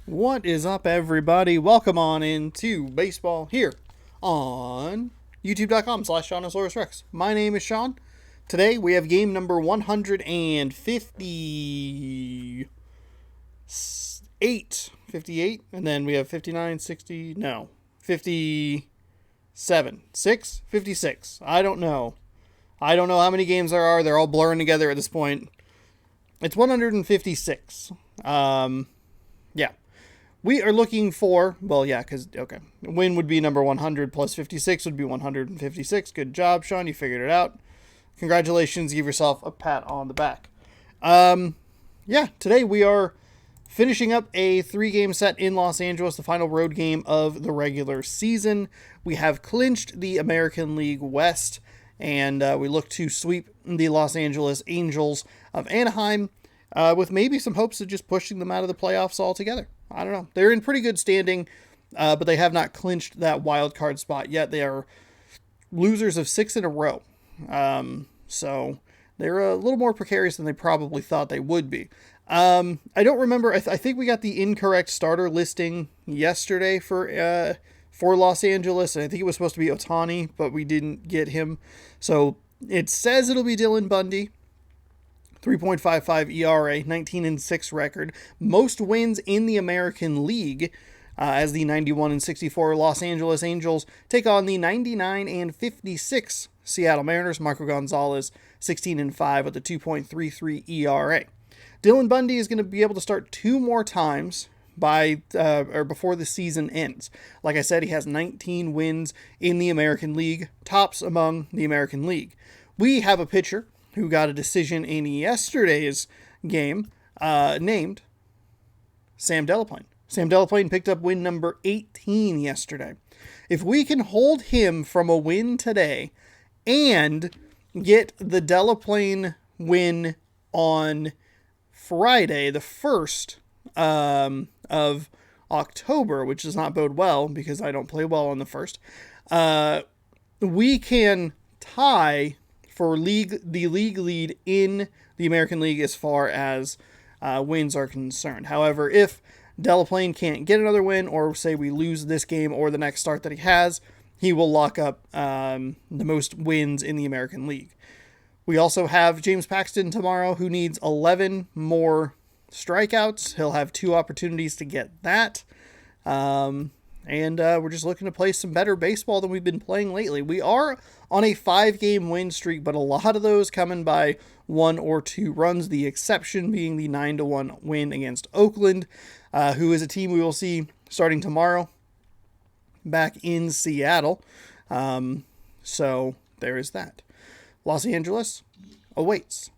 What is up, everybody? Welcome on into baseball here on youtube.com/SeanOsaurusRex. My name is Sean. Today we have game number 158, and then we have 59, 60, no, 57, 56. I don't know how many games there are. They're all blurring together at this point. It's 156. Yeah. We are looking for, win would be number 100 plus 56 would be 156. Good job, Sean. You figured it out. Congratulations. Give yourself a pat on the back. Today we are finishing up a 3-game set in Los Angeles, the final road game of the regular season. We have clinched the American League West, and we look to sweep the Los Angeles Angels of Anaheim with maybe some hopes of just pushing them out of the playoffs altogether. I don't know. They're in pretty good standing, but they have not clinched that wild card spot yet. They are losers of 6 in a row. So they're a little more precarious than they probably thought they would be. I don't remember. I think we got the incorrect starter listing yesterday for Los Angeles. And I think it was supposed to be Ohtani, but we didn't get him. So it says it'll be Dylan Bundy. 3.55 ERA, 19-6 record, most wins in the American League, as the 91-64 Los Angeles Angels take on the 99-56 Seattle Mariners. Marco Gonzalez, 16-5 with a 2.33 ERA. Dylan Bundy is going to be able to start 2 more times before the season ends. Like I said, he has 19 wins in the American League, tops among the American League. We have a pitcher who got a decision in yesterday's game, named Sam Delaplane. Sam Delaplane picked up win number 18 yesterday. If we can hold him from a win today and get the Delaplane win on Friday, the 1st of October, which does not bode well because I don't play well on the 1st, we can tie for the league lead in the American League as far as wins are concerned. However, if Delaplane can't get another win, or say we lose this game or the next start that he has, he will lock up the most wins in the American League. We also have James Paxton tomorrow, who needs 11 more strikeouts. He'll have 2 opportunities to get that. And we're just looking to play some better baseball than we've been playing lately. We are on a 5-game win streak, but a lot of those coming by 1 or 2 runs, the exception being the 9-1 win against Oakland, who is a team we will see starting tomorrow back in Seattle. So there is that. Los Angeles awaits.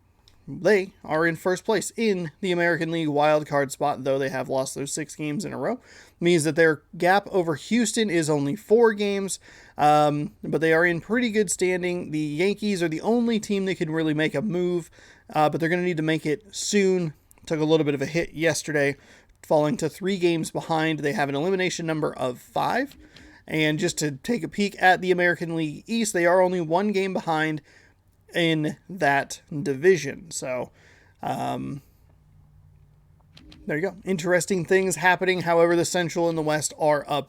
They are in first place in the American League wildcard spot, though they have lost those 6 games in a row. Means that their gap over Houston is only 4 games, but they are in pretty good standing. The Yankees are the only team that can really make a move, but they're going to need to make it soon. Took a little bit of a hit yesterday, falling to 3 games behind. They have an elimination number of 5. And just to take a peek at the American League East, they are only 1 game behind in that division. So, there you go. Interesting things happening. However, the Central and the West are all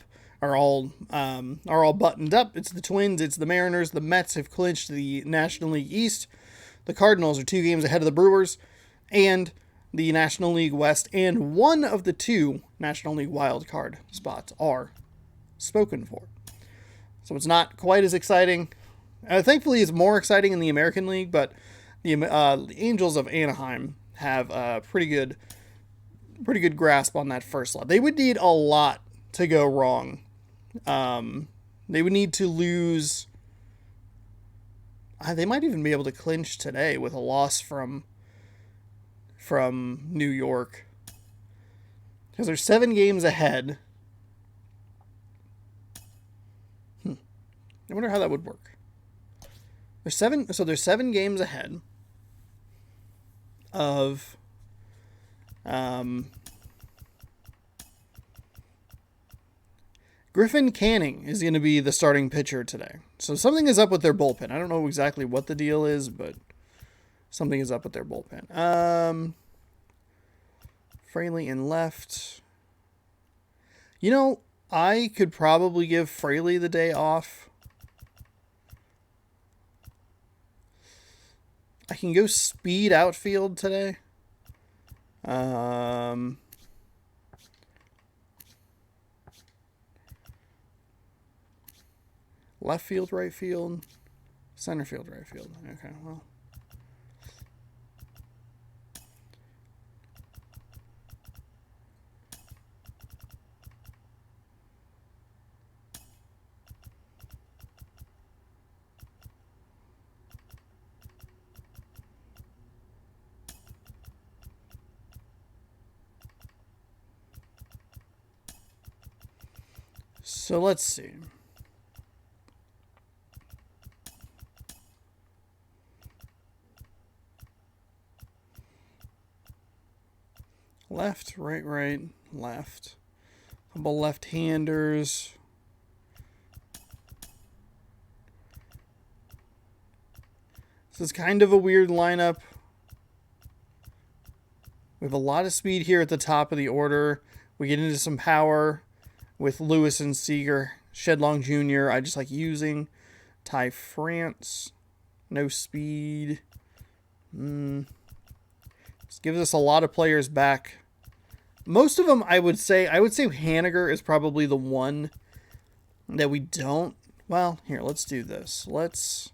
buttoned up. It's the Twins, it's the Mariners, the Mets have clinched the National League East. The Cardinals are 2 games ahead of the Brewers and the National League West, and 1 of the 2 National League wild card spots are spoken for. So it's not quite as exciting. Thankfully, it's more exciting in the American League, but the Angels of Anaheim have a pretty good grasp on that first slot. They would need a lot to go wrong. They would need to lose. They might even be able to clinch today with a loss from New York, because they're 7 games ahead. I wonder how that would work. They're 7 games ahead of Griffin Canning is going to be the starting pitcher today. So something is up with their bullpen. I don't know exactly what the deal is, but something is up with their bullpen. Fraley in left. You know, I could probably give Fraley the day off. I can go speed outfield today. Left field, right field, center field, right field. Okay, well. So let's see. Left, right, left. Couple left-handers. This is kind of a weird lineup. We have a lot of speed here at the top of the order. We get into some power with Lewis and Seeger. Shedlong Jr. I just like using. Ty France. No speed. This gives us a lot of players back. Most of them, I would say Haniger is probably the one that we don't. Well, here, let's do this. Let's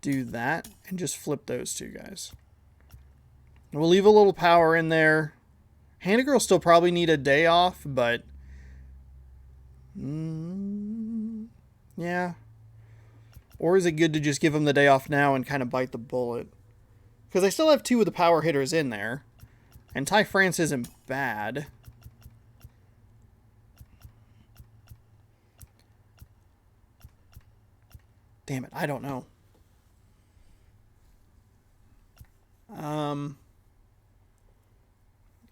do that and just flip those two guys. We'll leave a little power in there. Haniger will still probably need a day off, but yeah. Or is it good to just give him the day off now and kind of bite the bullet? Because I still have two of the power hitters in there. And Ty France isn't bad. Damn it, I don't know.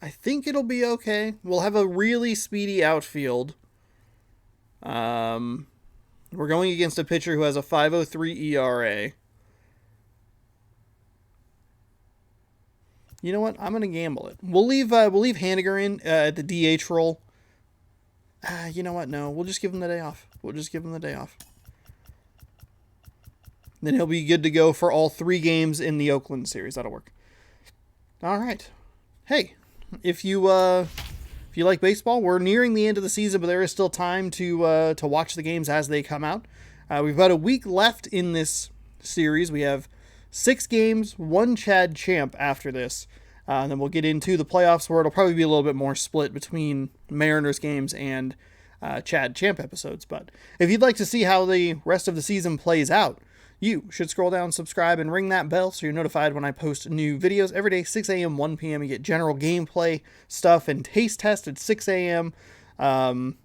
I think it'll be okay. We'll have a really speedy outfield. We're going against a pitcher who has a 5.03 ERA. You know what? I'm going to gamble it. We'll leave Haniger in at the DH role. You know what? No, we'll just give him the day off. Then he'll be good to go for all 3 games in the Oakland series. That'll work. All right. Hey, if you like baseball, we're nearing the end of the season, but there is still time to watch the games as they come out. We've got a week left in this series. We have 6 games, 1 Chad Champ after this. And then we'll get into the playoffs where it'll probably be a little bit more split between Mariners games and Chad Champ episodes. But if you'd like to see how the rest of the season plays out, you should scroll down, subscribe, and ring that bell so you're notified when I post new videos every day, 6 a.m., 1 p.m. You get general gameplay stuff and taste test at 6 a.m. And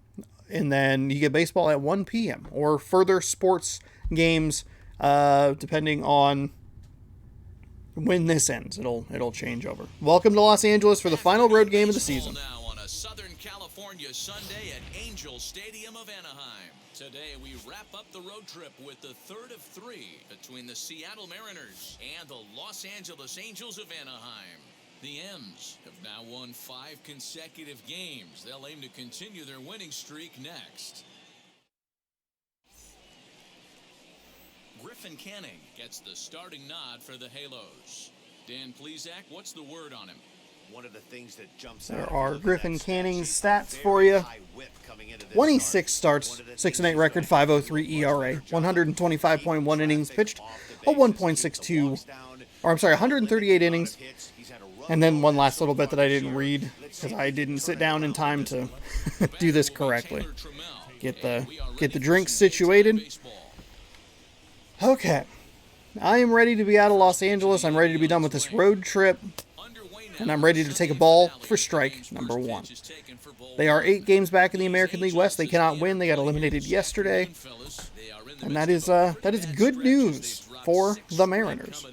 then you get baseball at 1 p.m. or further sports games depending on when this ends. It'll change over. Welcome to Los Angeles for the final road game of the season. Now on a Southern California Sunday at Angel Stadium of Anaheim. Today we wrap up the road trip with the third of 3 between the Seattle Mariners and the Los Angeles Angels of Anaheim. The M's have now won 5 consecutive games. They'll aim to continue their winning streak next. Griffin Canning gets the starting nod for the Halos. Dan Plesac, what's the word on him? One of the things that jumps There out are Griffin Canning's stats for you. 26 starts, 6-8 record, 5.03 ERA, 125.1 innings pitched, a 138 innings, and then one last little bit that I didn't read because I didn't sit down in time to do this correctly. Get the drinks situated. Okay, I am ready to be out of Los Angeles. I'm ready to be done with this road trip. And I'm ready to take a ball for strike number 1. They are 8 games back in the American League West. They cannot win. They got eliminated yesterday. And that is good news for the Mariners.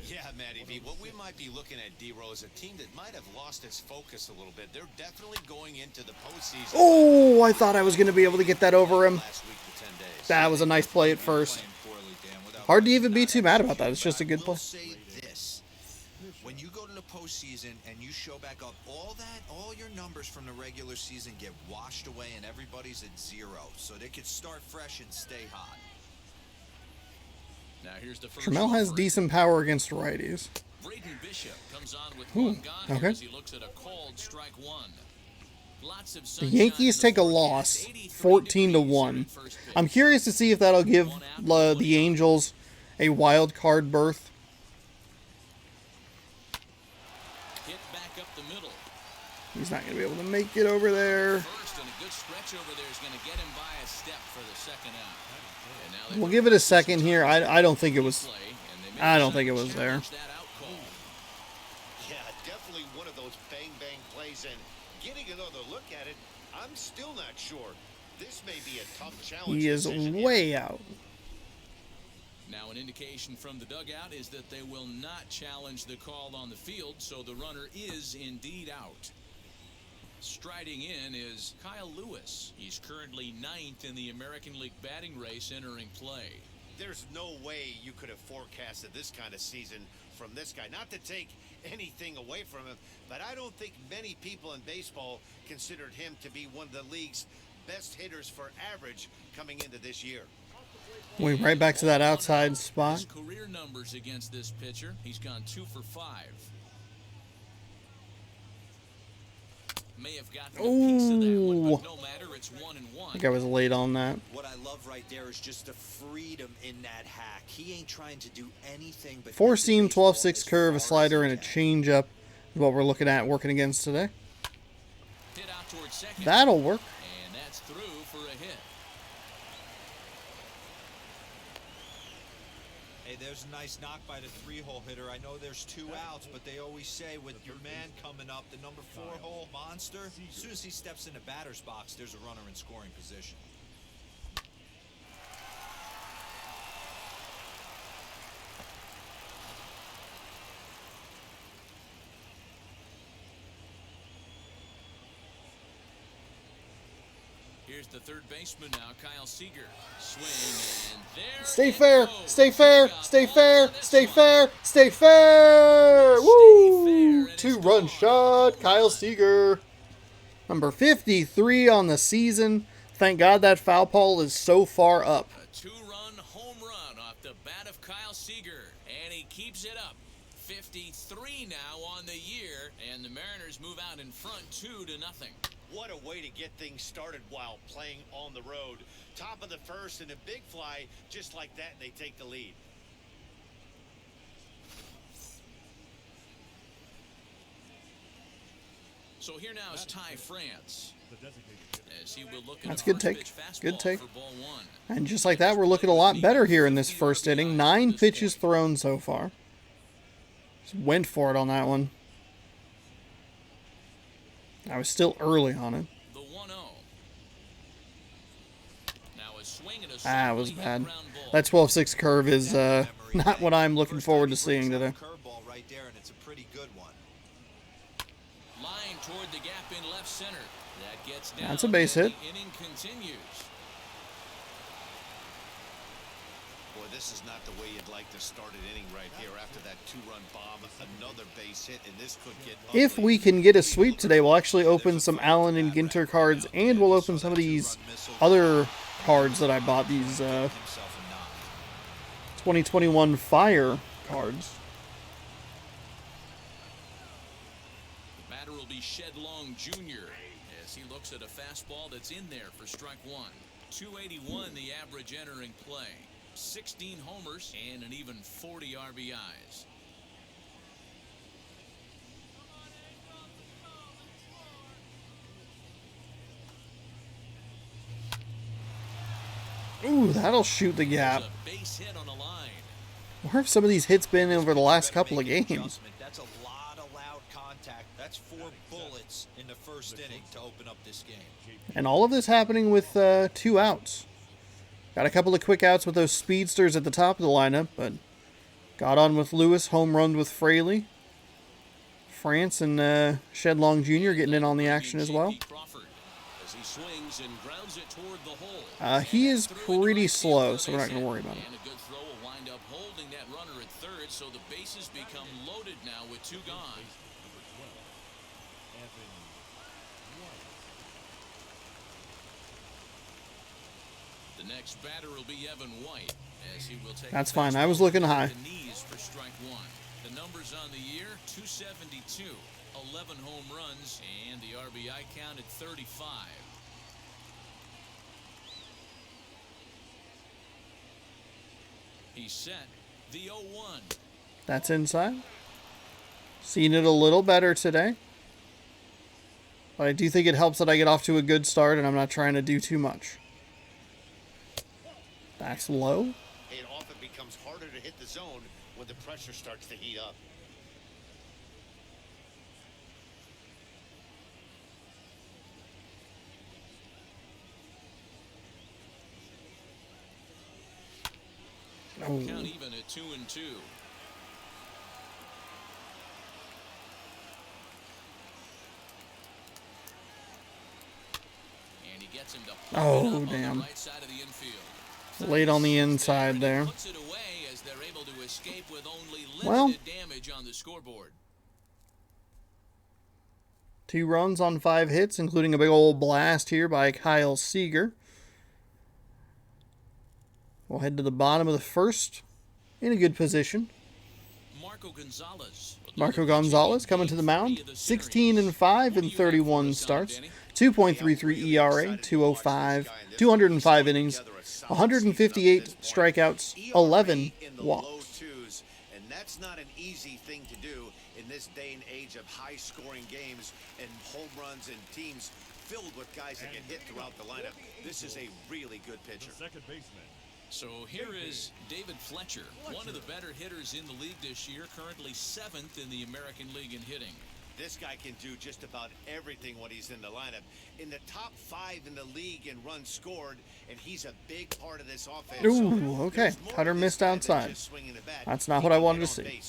Yeah, Matty V. What we might be looking at, D-Rose, is a team that might have lost its focus a little bit. They're definitely going into the postseason. Oh, I thought I was going to be able to get that over him. That was a nice play at first. Hard to even be too mad about that. It's just a good play. When you go to the postseason and you show back up, all your numbers from the regular season get washed away and everybody's at 0. So they could start fresh and stay hot. Now here's the first Trammell has offer. decent power against righties. Braden Bishop comes on with one gone okay. as he looks at a called strike one. Lots of The sunshine Yankees in the take a forecast, loss, 83 14-1. degrees at first pitch. I'm curious to see if that'll give the Angels a wild card berth. Hit back up the middle. He's not going to be able to make it over there. First, and a good stretch over there is going to get him by a step for the second out. And now they We'll give it a second here. I don't think it was. play, and they may I don't think it decide to was there. challenge that out call. Yeah, definitely one of those bang-bang plays, and getting another look at it, I'm still not sure. This may be a tough challenge. He is decision here. way out. Now, an indication from the dugout is that they will not challenge the call on the field, so the runner is indeed out. Striding in is Kyle Lewis. He's currently 9th in the American League batting race entering play. There's no way you could have forecasted this kind of season from this guy. Not to take anything away from him, but I don't think many people in baseball considered him to be one of the league's best hitters for average coming into this year. Going right back to that outside spot. His career numbers against this pitcher, he's gone 2 for 5. May have gotten a piece of that one, but no matter, it's 1-1. I think I was late on that. What I love right there is just the freedom in that hack. He ain't trying to do anything but 4-seam, hit the baseball 12-6 as curve, a far slider, as and he a can. changeup is what we're looking at working against today. Hit out towards second, That'll work. and that's through for a hit. Hey, there's a nice knock by the 3-hole hitter. I know there's 2 outs, but they always say with your man coming up, the number 4-hole monster, as soon as he steps in the batter's box, there's a runner in scoring position. Here's the third baseman now, Kyle Seeger. Swing, and there Stay it fair, goes. stay fair, He got stay all fair, of this stay one. fair, stay fair. Woo! fair, and it's 2-run gone. shot, Home Kyle run. Seeger. Number 53 on the season. Thank God that foul pole is so far up. A 2-run home run off the bat of Kyle Seeger, and he keeps it up. 53 now on the year, and the Mariners move out in front 2-0. What a way to get things started while playing on the road. Top of the first and a big fly, just like that, and they take the lead. So here now is Ty France. As he will look at That's a good first take. pitch fastball Good take. for ball 1. And just like that, we're looking a lot better here in this first inning. 9 pitches thrown so far. Just went for it on that one. I was still early on it. The 1-0. Now a swing and a Ah, it was safely hit bad. ground ball. That 12-6 curve is not what I'm looking forward to seeing today. Curveball right there, and it's a pretty good one. Line toward the gap in left center. That gets down. That's a base and hit. The inning continues. Boy, this is not the way you'd like to start an inning right here after that 2-run bomb. Another base hit, and this could get If ugly. we can get a sweep today, we'll actually open some Allen and Ginter cards, and we'll open some of these other cards that I bought, these Himself a knock. 2021 Fire cards. The batter will be Shed Long Jr. as he looks at a fastball that's in there for strike 1. 281 the average entering play. 16 homers and an even 40 RBIs. Ooh, that'll shoot the gap. There's a base hit on the line. Where have some of these hits been over the last couple of games? Adjustment. That's a lot of loud contact. That's 4 bullets in the first inning to open up this game. And all of this happening with 2 outs. Got a couple of quick outs with those speedsters at the top of the lineup, but got on with Lewis, home run with Fraley. France and Shed Long Jr. getting in on the action as well. Crawford. A as he swings and grounds it toward the hole. He is pretty slow, so we're not going to worry about it. And a good throw will wind up holding that runner at third, so the bases become loaded now with 2 gone. The next batter will be Evan White, as he will take. That's fine. I was looking high. The knees for strike 1. The numbers on the year: 272, 11 home runs, and the RBI count at 35. He's set. The 0-1. That's inside. Seen it a little better today. But I do think it helps that I get off to a good start and I'm not trying to do too much. That's low. It often becomes harder to hit the zone when the pressure starts to heat up. Oh. Count even at 2-2. And he gets him to Oh, damn. on the right side of the infield. Late on the inside there. Puts it away as they're able to escape with only Well, limited damage on the scoreboard. 2 runs on 5 hits, including a big old blast here by Kyle Seeger. We'll head to the bottom of the first in a good position. Marco Gonzalez coming to the mound. 16-5 in 31 starts. 2.33 ERA, 205 innings, 158 strikeouts, 11 walks. And that's not an easy thing to do in this day and age of high-scoring games and home runs and teams filled with guys that get hit throughout the lineup. This is a really good pitcher. Second baseman. So here is David Fletcher, one of the better hitters in the league this year, currently 7th in the American League in hitting. This guy can do just about everything when he's in the lineup. In the top 5 in the league in runs scored, and he's a big part of this offense. Ooh, okay. Cutter missed outside. That's not what I wanted to see.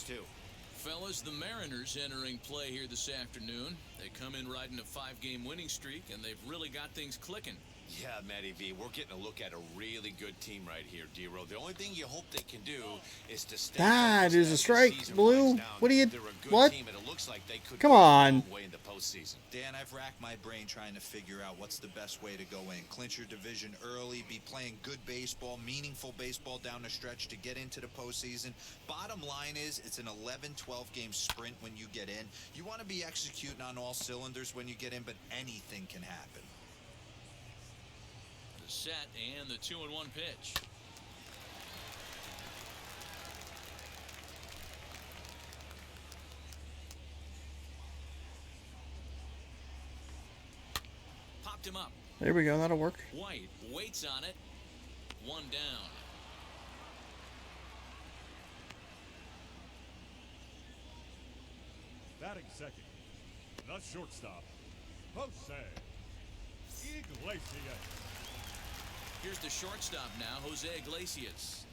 Fellas, the Mariners entering play here this afternoon. They come in riding a 5-game winning streak, and they've really got things clicking. Yeah, Matty V, we're getting a look at a really good team right here, D-Row. The only thing you hope they can do is to stay. That is a strike, Blue. What do you? They're a good What? team, and it looks like they could Come go a on. long way in the postseason. Dan, I've racked my brain trying to figure out what's the best way to go in. Clinch your division early, be playing good baseball, meaningful baseball down the stretch to get into the postseason. Bottom line is, it's an 11-12 game sprint when you get in. You want to be executing on all cylinders when you get in, but anything can happen. The set and the 2-1 pitch. Popped him up. There we go. That'll work. White waits on it. 1 down. Batting second. The shortstop, Jose Iglesias. Here's the shortstop now, Jose Iglesias.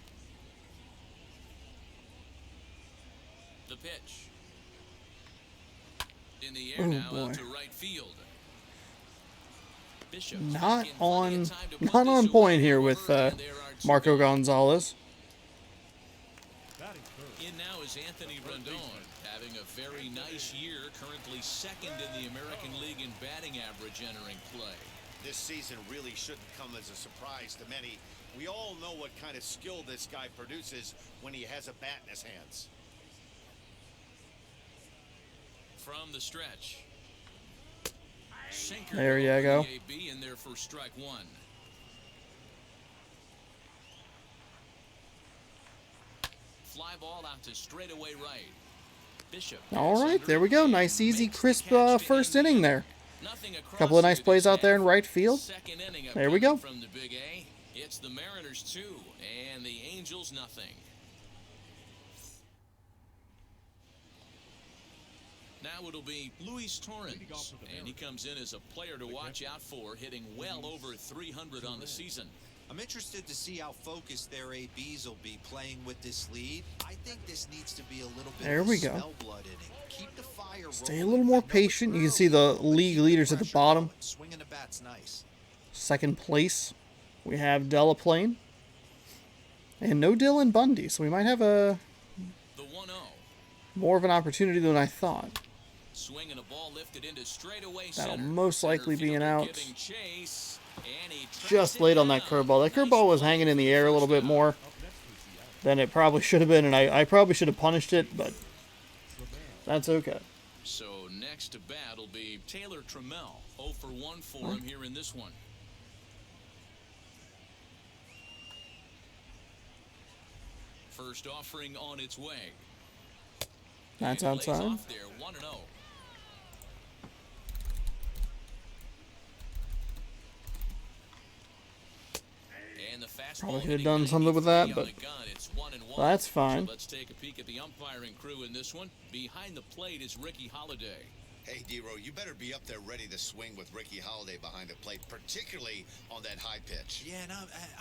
The pitch. In the air now, boy. out to right field. Bishop Not taking plenty on, of time to put not this on away. point here with And there are 2 Marco gone. Gonzalez. Batting third. In now is Anthony Rendon, having a very nice year, currently 2nd in the American League in batting average entering play. This season really shouldn't come as a surprise to many. We all know what kind of skill this guy produces when he has a bat in his hands. From the stretch. Sinker There you over go. the AB in there for strike 1. Fly ball out to straightaway right. Bishop. All right, there we go. Nice, easy, crisp first inning there. Nothing across Couple of nice here plays this out there in half. right field. Second inning There we go. from the Big A. It's the Mariners 2 and the Angels nothing. Now it'll be Luis Torrens, and he comes in as a player to watch out for, hitting well over 300 on the season. I'm interested to see how focused their ABs will be playing with this lead. I think this needs to be a little bit There of we a go. smell blood inning. Keep the 5 Stay a little more patient. You can see the league leaders at the bottom. Swinging the bat's nice. Second place, we have Delaplane. And no Dylan Bundy, so we might have a The 1-0. more of an opportunity than I thought. Swinging a ball lifted into straightaway That'll center. most likely be an out. Giving chase, and he tracks Just it late on that down. curveball. That curveball was hanging in the air a little bit more than it probably should have been, and I probably should have punished it, but that's okay. So next to bat will be Taylor Trammell. 0 for 1 for him here in this one. First offering on its way. That's And lays outside. off there, 1-0. And the fastball Probably could have hitting done something with that, 93 on but the gun. It's 1-1. that's fine. So let's take a peek at the umpiring crew in this one. Behind the plate is Ricky Holiday. Hey, D-Row, you better be up there ready to swing with Ricky Holiday behind the plate, particularly on that high pitch. Yeah, and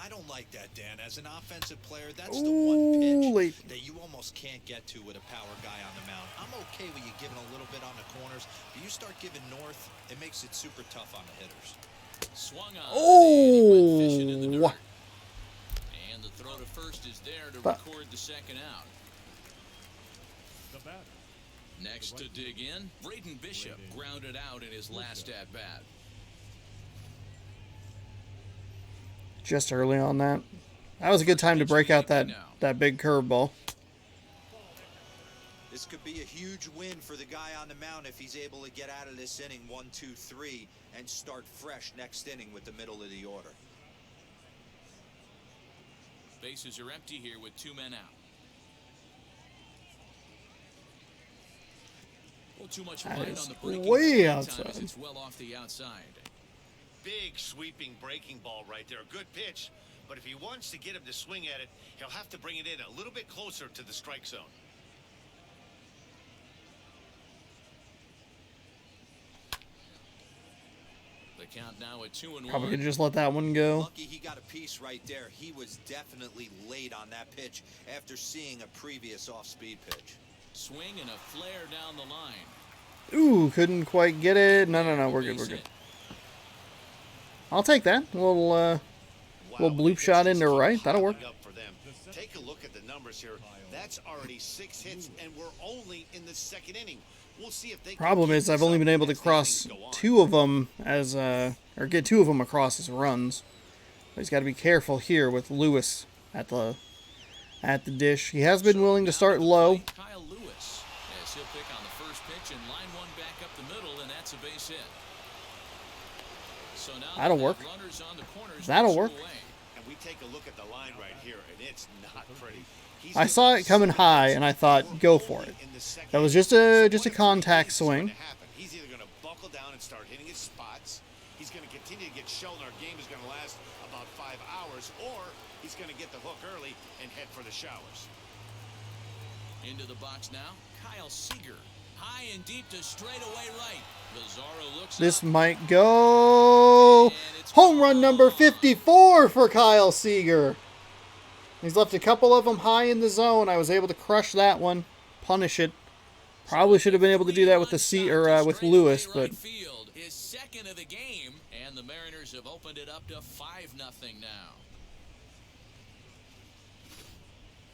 I don't like that, Dan. As an offensive player, that's the one pitch late. that you almost can't get to with a power guy on the mound. I'm okay with you giving a little bit on the corners, but you start giving north, it makes it super tough on the hitters. Swung on. Oh. And he went fishing in the dirt. And the throw to first is there to But- record the second out. The batter. Next to dig in, Braden Bishop grounded out in his last at-bat. Just early on that. That was a good time to break out that big curveball. This could be a huge win for the guy on the mound if he's able to get out of this inning 1, 2, 3 and start fresh next inning with the middle of the order. Bases are empty here with 2 men out. Well, too much That light is on the breaking way ball outside. time as it's well off the outside. Big sweeping breaking ball right there. Good pitch. But if he wants to get him to swing at it, he'll have to bring it in a little bit closer to the strike zone. The count now at 2-1. Probably could just let that one go. Lucky he got a piece right there. He was definitely late on that pitch after seeing a previous off-speed pitch. Swing and a flare down the line. Ooh, couldn't quite get it. No, we're good, we're Base good. hit. I'll take that. Little bloop shot into right. That'll work. Up for them. Take a look at the numbers here. That's already 6 hits, and we're only in the second inning. We'll see if they can Problem keep is, this I've only up been able to as the cross innings go on. 2 of them as, or get 2 of them across as runs. But he's got to be careful here with Lewis at the dish. He has been willing to start low. Kyle Lewis, as he'll pick on the first pitch and line one back up the middle, and that's a base hit. So now That'll they have work. runners on the corners, That'll 2 work. away. And we take a look at the line right here, and it's not pretty. He's I saw it coming high, and I thought, go for it. That was just a contact swing. He's either going to buckle down and start hitting his spots, he's going to continue to get shown our game is going to last about 5 hours, or he's going to get the hook early and head for the showers. Into the box now, Kyle Seeger. High and deep to straightaway right. Bizarro looks This up. might go. Home run number 54 for Kyle Seeger. He's left a couple of them high in the zone. I was able to crush that one, punish it. Probably should have been able to do that with with Lewis, but Field, his second of the game, and the Mariners have opened it up to 5-0 now.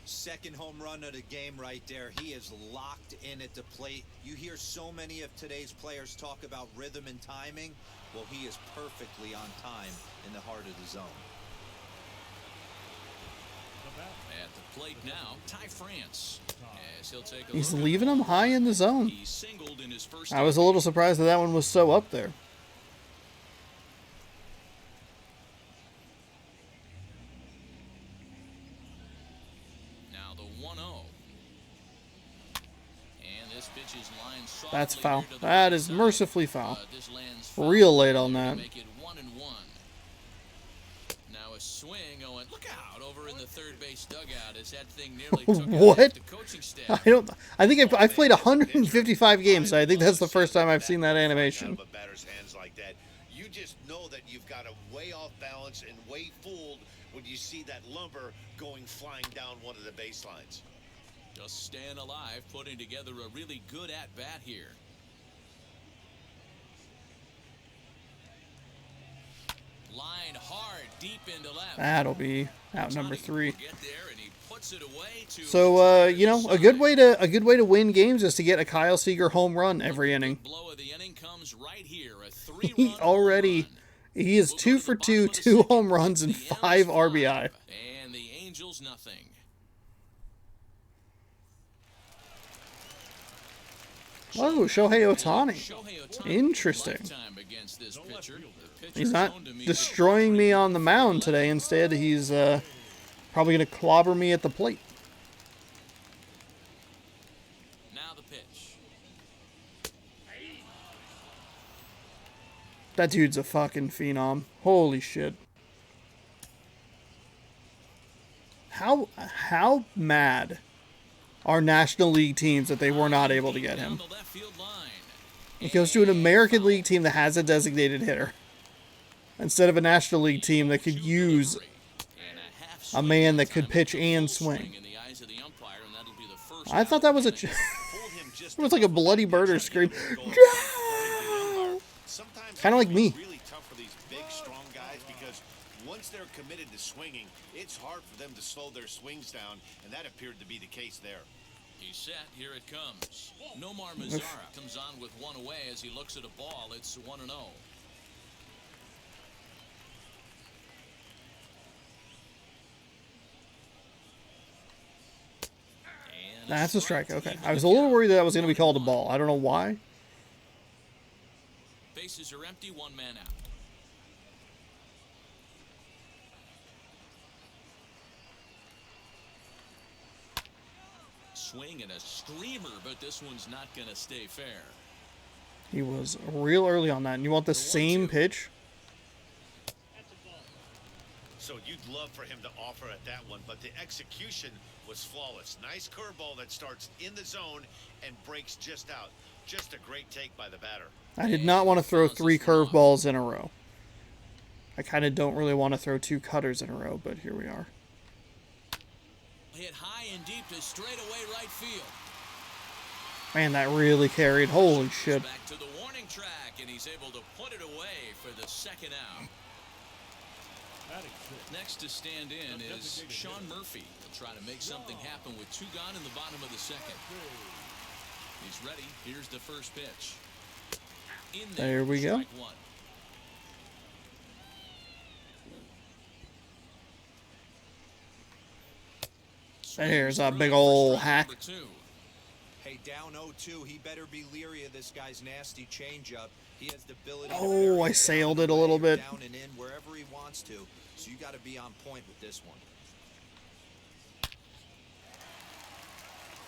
Second home run of the game right there. He is locked in at the plate. You hear so many of today's players talk about rhythm and timing. Well, he is perfectly on time in the heart of the zone. At the plate now, Ty France. As he'll take a he's look. leaving them high in the zone. He singled in his first I was a little surprised that one was so up there. Now the 1-0. And this pitch is lined softly That's foul. here to the That right is side. mercifully foul. This lands Real foul late on to that. Make it 1-1. Now a swing going. Look out over in the third base dugout as that thing nearly took out What? the coaching staff. I think I've played 155 games, so I think that's the first time I've seen that animation. Out of a batter's hands like that, you just know that you've got a way off balance and way fooled when you see that lumber going flying down one of the baselines. Just staying alive, putting together a really good at-bat here. hard deep into left. That'll be out number 3. Will get there, and he puts it away to So, you know, a good way to win games is to get a Kyle Seeger home run every inning. blow of the inning comes right here, a He 3-run already, home run. he is We'll 2 go to for the 2, bottom of the 2 second. home runs and The 5 M's RBI. And the Angels nothing. Oh, Shohei Ohtani. Shohei Ohtani, Interesting. lifetime against this pitcher. The pitcher He's not known to me destroying me on the mound today. Instead, he's probably going to clobber me at the plate. Now the pitch. That dude's a fucking phenom. Holy shit. How mad are National League teams that they were not able to get him? Down the left field line. He goes to an American League team that has a designated hitter instead of a National League team that could use a man that could pitch and swing. In the eyes of the umpire, and that'll be the first I thought that was it was like a bloody murder scream. Kind of like me. Really tough for these big, strong guys because once they're committed to swinging, it's hard for them to slow their swings down, and that appeared to be the case there. He's set. Here it comes. Nomar Mazara comes on with one away as he looks at a ball. It's 1-0. That's a strike. Okay. I was a little worried that was going to be called a ball. I don't know why. Bases are empty. One man out. Swing and a screamer, but this one's not going to stay fair. He was real early on that. And you want the same pitch? So you'd love for him to offer at that one, but the execution was flawless. Nice curveball that starts in the zone and breaks just out. Just a great take by the batter. I did not want to throw 3 curveballs in a row. I kind of don't really want to throw 2 cutters in a row, but here we are. Hit high and deep to straightaway right field. Man, that really carried. Holy shit. Back to the warning track, and he's able to put it away for the second out. Next to stand in is Sean Murphy. He'll try to make something happen with 2 gone in the bottom of the second. He's ready. Here's the first pitch. In There we go. strike 1. There's a big old hack. Number 2. Hey, down 0-2, he better be leery of this guy's nasty changeup. He has the ability to Oh, bury I it sailed down it a little the way, bit. down and in wherever he wants to. So you got to be on point with this one.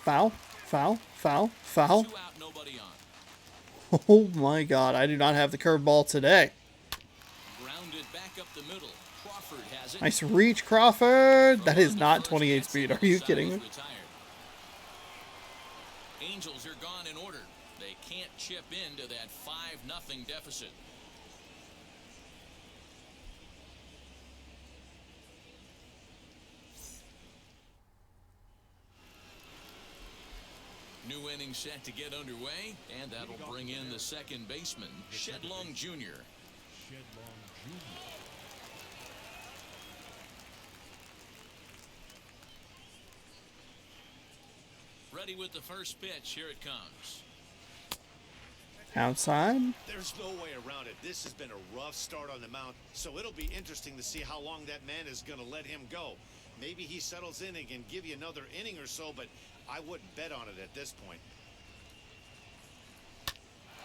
Foul, foul, foul, foul. 2 out, nobody on. Oh my god, I do not have the curveball today. Grounded back up the middle. Crawford has it. Nice reach, Crawford. That is not 28 speed. Are you kidding me? Retired. Angels are gone in order. They can't chip into that 5-0 deficit. New inning set to get underway, and that'll bring in the second baseman, Shedlong Jr. Shedlong Jr. Ready with the first pitch. Here it comes. Outside. There's no way around it. This has been a rough start on the mound, so it'll be interesting to see how long that man is going to let him go. Maybe he settles in and can give you another inning or so, but I wouldn't bet on it at this point.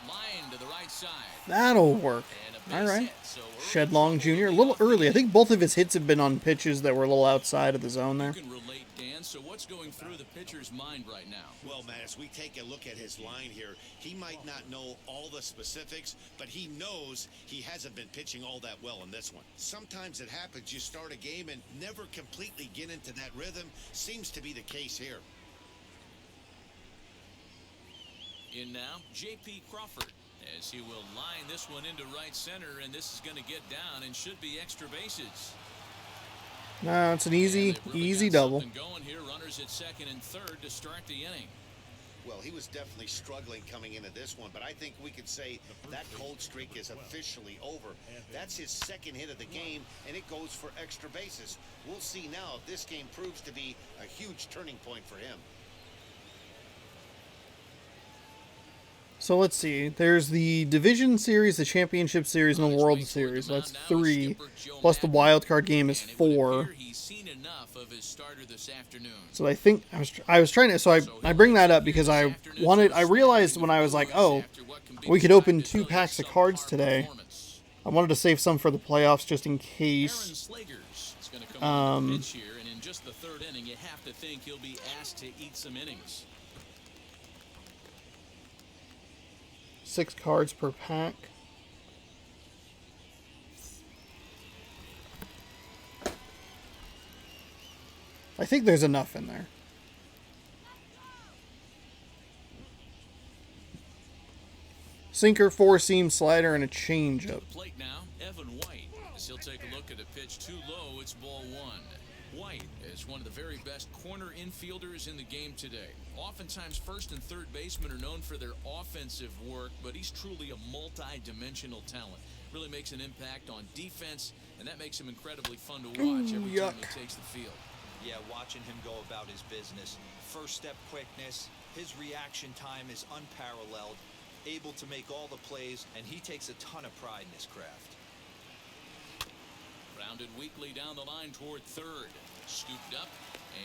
Line to the right side. That'll work. And a base All right. hit, so early Shedlong Jr. A little early. I think both of his hits have been on pitches that were a little outside of the zone there. You can relate, Dan. So what's going through the pitcher's mind right now? Well, Matt, as we take a look at his line here, he might not know all the specifics, but he knows he hasn't been pitching all that well in this one. Sometimes it happens. You start a game and never completely get into that rhythm. Seems to be the case here. In now, J.P. Crawford, as he will line this one into right center, and this is going to get down and should be extra bases. No, it's an easy And they've really easy got double. something going here. Runners at second and third to start the inning. Well, he was definitely struggling coming into this one, but I think we could say that cold streak is officially over. That's his second hit of the game, and it goes for extra bases. We'll see now if this game proves to be a huge turning point for him. So let's see. There's the Division Series, the Championship Series, and the World Series. So that's 3. Plus the wild card game is 4. So I think I was trying to. So I bring that up because I realized when I was like, oh, we could open 2 packs of cards today. I wanted to save some for the playoffs just in case. And in just the 3rd inning, you have to think he'll be asked to eat some innings. 6 cards per pack. I think there's enough in there. Sinker, 4-seam, slider, and a changeup. Plate now, Evan White. As he'll take a look at a pitch too low, it's ball 1. White is one of the very best corner infielders in the game today. Oftentimes, first and third basemen are known for their offensive work, but he's truly a multi-dimensional talent. Really makes an impact on defense, and that makes him incredibly fun to watch every time he takes the field. Yeah, watching him go about his business. First step quickness, his reaction time is unparalleled, able to make all the plays, and he takes a ton of pride in his craft. Rounded weakly down the line toward third. Scooped up,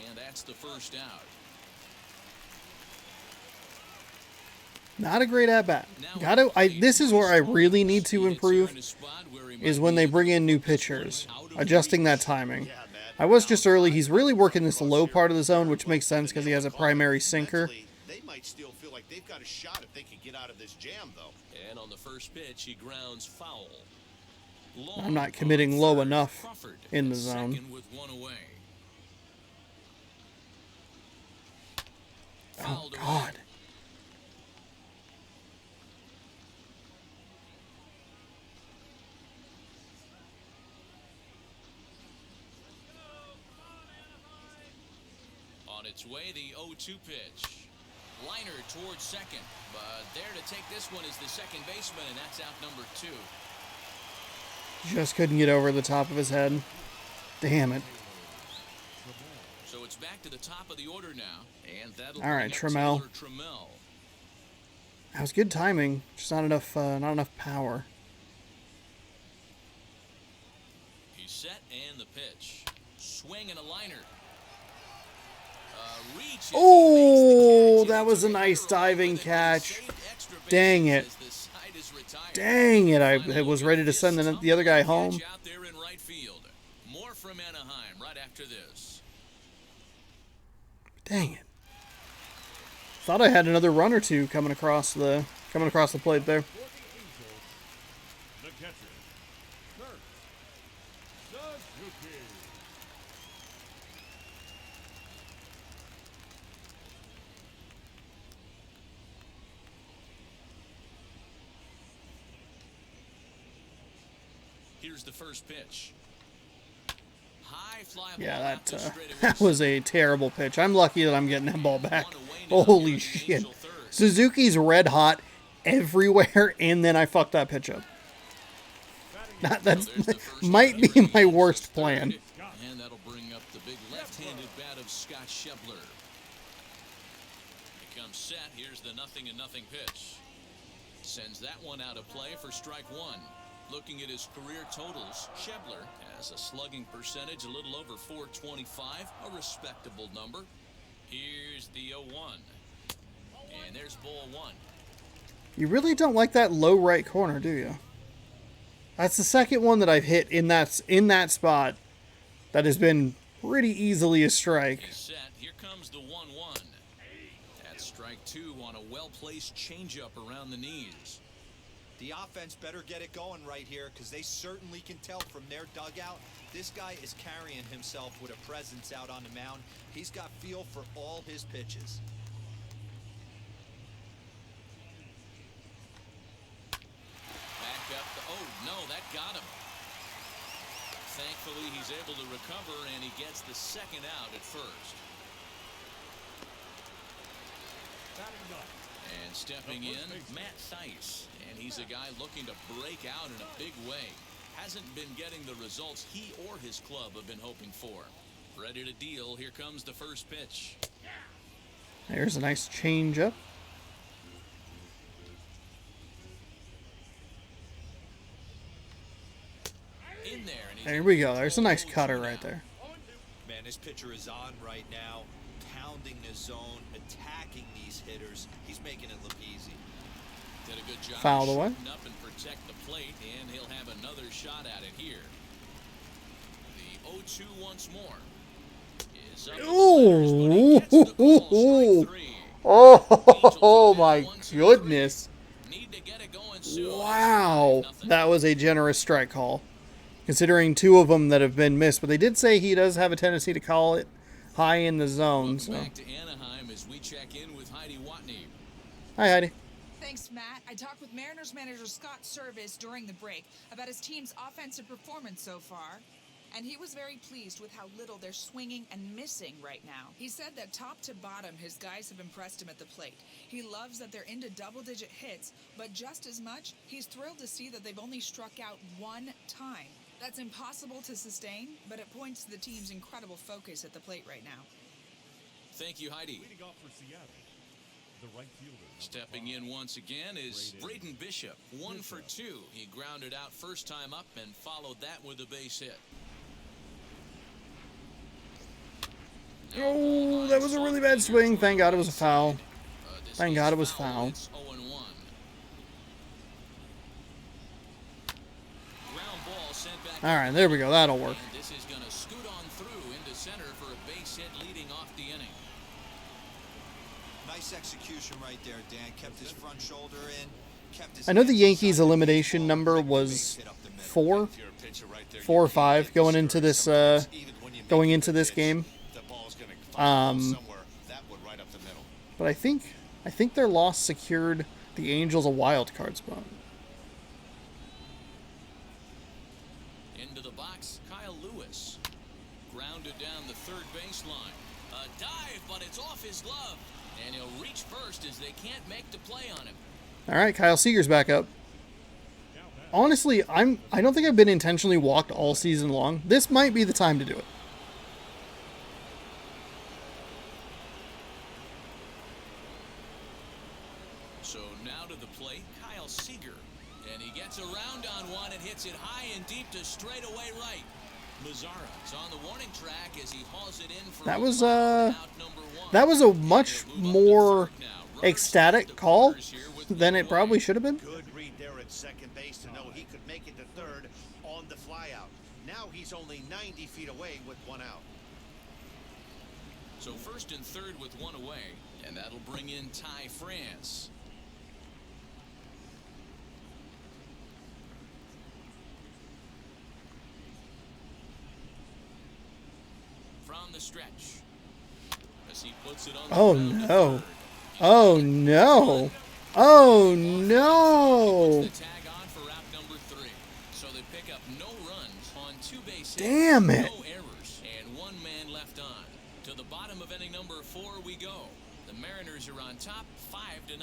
and that's the first out. Not a great at-bat. This is where I really need to improve, is when they bring in new pitchers. Adjusting that timing. I was just early. He's really working this low part of the zone, which makes sense because he has a primary sinker. They might still feel like they've got a shot if they can get out of this jam, though. And on the first pitch, he grounds foul. I'm not committing low enough in the zone. With 1 away. Oh, God. On its way, the 0-2 pitch. Liner towards second, but there to take this one is the second baseman, and that's out number 2. Just couldn't get over the top of his head. Damn it. So it's back to the top of the order now, and that'll all right, Trammell. That was good timing, just not enough power. He's set, and the pitch. Swing and a liner. Oh, that was a nice diving catch. Dang it. Dang it. I was ready to send the other guy home. More from Anaheim right after this. Dang it. Thought I had another run or two coming across the plate there. The catcher, Kurt Suzuki. Here's the first pitch. High fly ball. Yeah, that was a terrible pitch. I'm lucky that I'm getting that ball back. Holy shit. Suzuki's red hot everywhere, and then I fucked that pitch up. That might be my worst plan. And that'll bring up the big left-handed bat of Scott Schebler. Becomes set. Here's the 0-0 pitch. Sends that one out of play for strike 1. Looking at his career totals, Schebler has a slugging percentage a little over .425, a respectable number. Here's the 0-1. And there's ball 1. You really don't like that low right corner, do you? That's the second one that I've hit in that spot that has been pretty easily a strike. He's set. Here comes the 1-1. That's strike 2 on a well-placed changeup around the knees. The offense better get it going right here because they certainly can tell from their dugout. This guy is carrying himself with a presence out on the mound. He's got feel for all his pitches. Back up. Oh, no, that got him. Thankfully, he's able to recover, and he gets the second out at first. And stepping in, Matt Theis. And he's a guy looking to break out in a big way. Hasn't been getting the results he or his club have been hoping for. Ready to deal. Here comes the first pitch. There's a nice changeup. In there. And There we go. There's a nice cutter right there. Man, this pitcher is on right now, pounding the zone, attacking these hitters. He's making it look easy. Did a good job Fouled of away. shooting up and protect the plate, and he'll have another shot at it here. The 0-2 once more. Is up to the letters, but he gets the call, strike three. Oh my goodness. Need to get it going soon. Wow. Nothing. That was a generous strike call, considering two of them that have been missed. But they did say he does have a tendency to call it high in the zone. So. Back to Anaheim as we check in with Heidi Watney. Hi, Heidi. Thanks, Matt. I talked with Mariners manager Scott Service during the break about his team's offensive performance so far, and he was very pleased with how little they're swinging and missing right now. He said that top to bottom, his guys have impressed him at the plate. He loves that they're into double-digit hits, but just as much, he's thrilled to see that they've only struck out one time. That's impossible to sustain, but it points to the team's incredible focus at the plate right now. Thank you, Heidi. Leading off for Seattle, the right fielder. Stepping in once again is Braden Bishop. 1 for 2. He grounded out first time up and followed that with a base hit. Oh, that was a really bad swing. Thank God it was a foul. Thank God it was foul. It's 0-1. Ground ball sent back. All right, there we go. That'll work. And this is going to scoot on through into center for a base hit leading off the inning. Nice execution right there, Dan. Kept his front shoulder in. Kept his I know the hands Yankees' inside the elimination baseball, number make the was base hit up the middle. 4 If you're a pitcher right there, 4 or you 5 get going into this discouraged sometimes, even when you make going a into good this pitch, game. the ball's gonna find somewhere that would right up the middle. But I think their loss secured the Angels a wild card spot. Into the box, Kyle Lewis. Grounded down the third baseline. A dive, but it's off his glove. And he'll reach first as they can't make the play on him. All right, Kyle Seeger's back up. Honestly, I don't think I've been intentionally walked all season long. This might be the time to do it. So now to the plate, Kyle Seeger. And he gets around on one and hits it high and deep to straightaway right. Mazzara's on the warning track as he hauls it in for That a was out number one. that was a much Move up to more third now. Runners ecstatic at the call corners here with than one it probably away. should have been. Good read there at second base to know he could make it to third on the flyout. Now he's only 90 feet away with one out. So first and third with one away, and that'll bring in Ty France. From the stretch, as he puts it on the Oh ground to no. third. Oh no. Oh no. Puts the tag on for out number 3. So they pick up no runs on 2 base hits. Damn it. No errors, and 1 man left on. To the bottom of inning number 4 we go. The Mariners are on top, 5-0.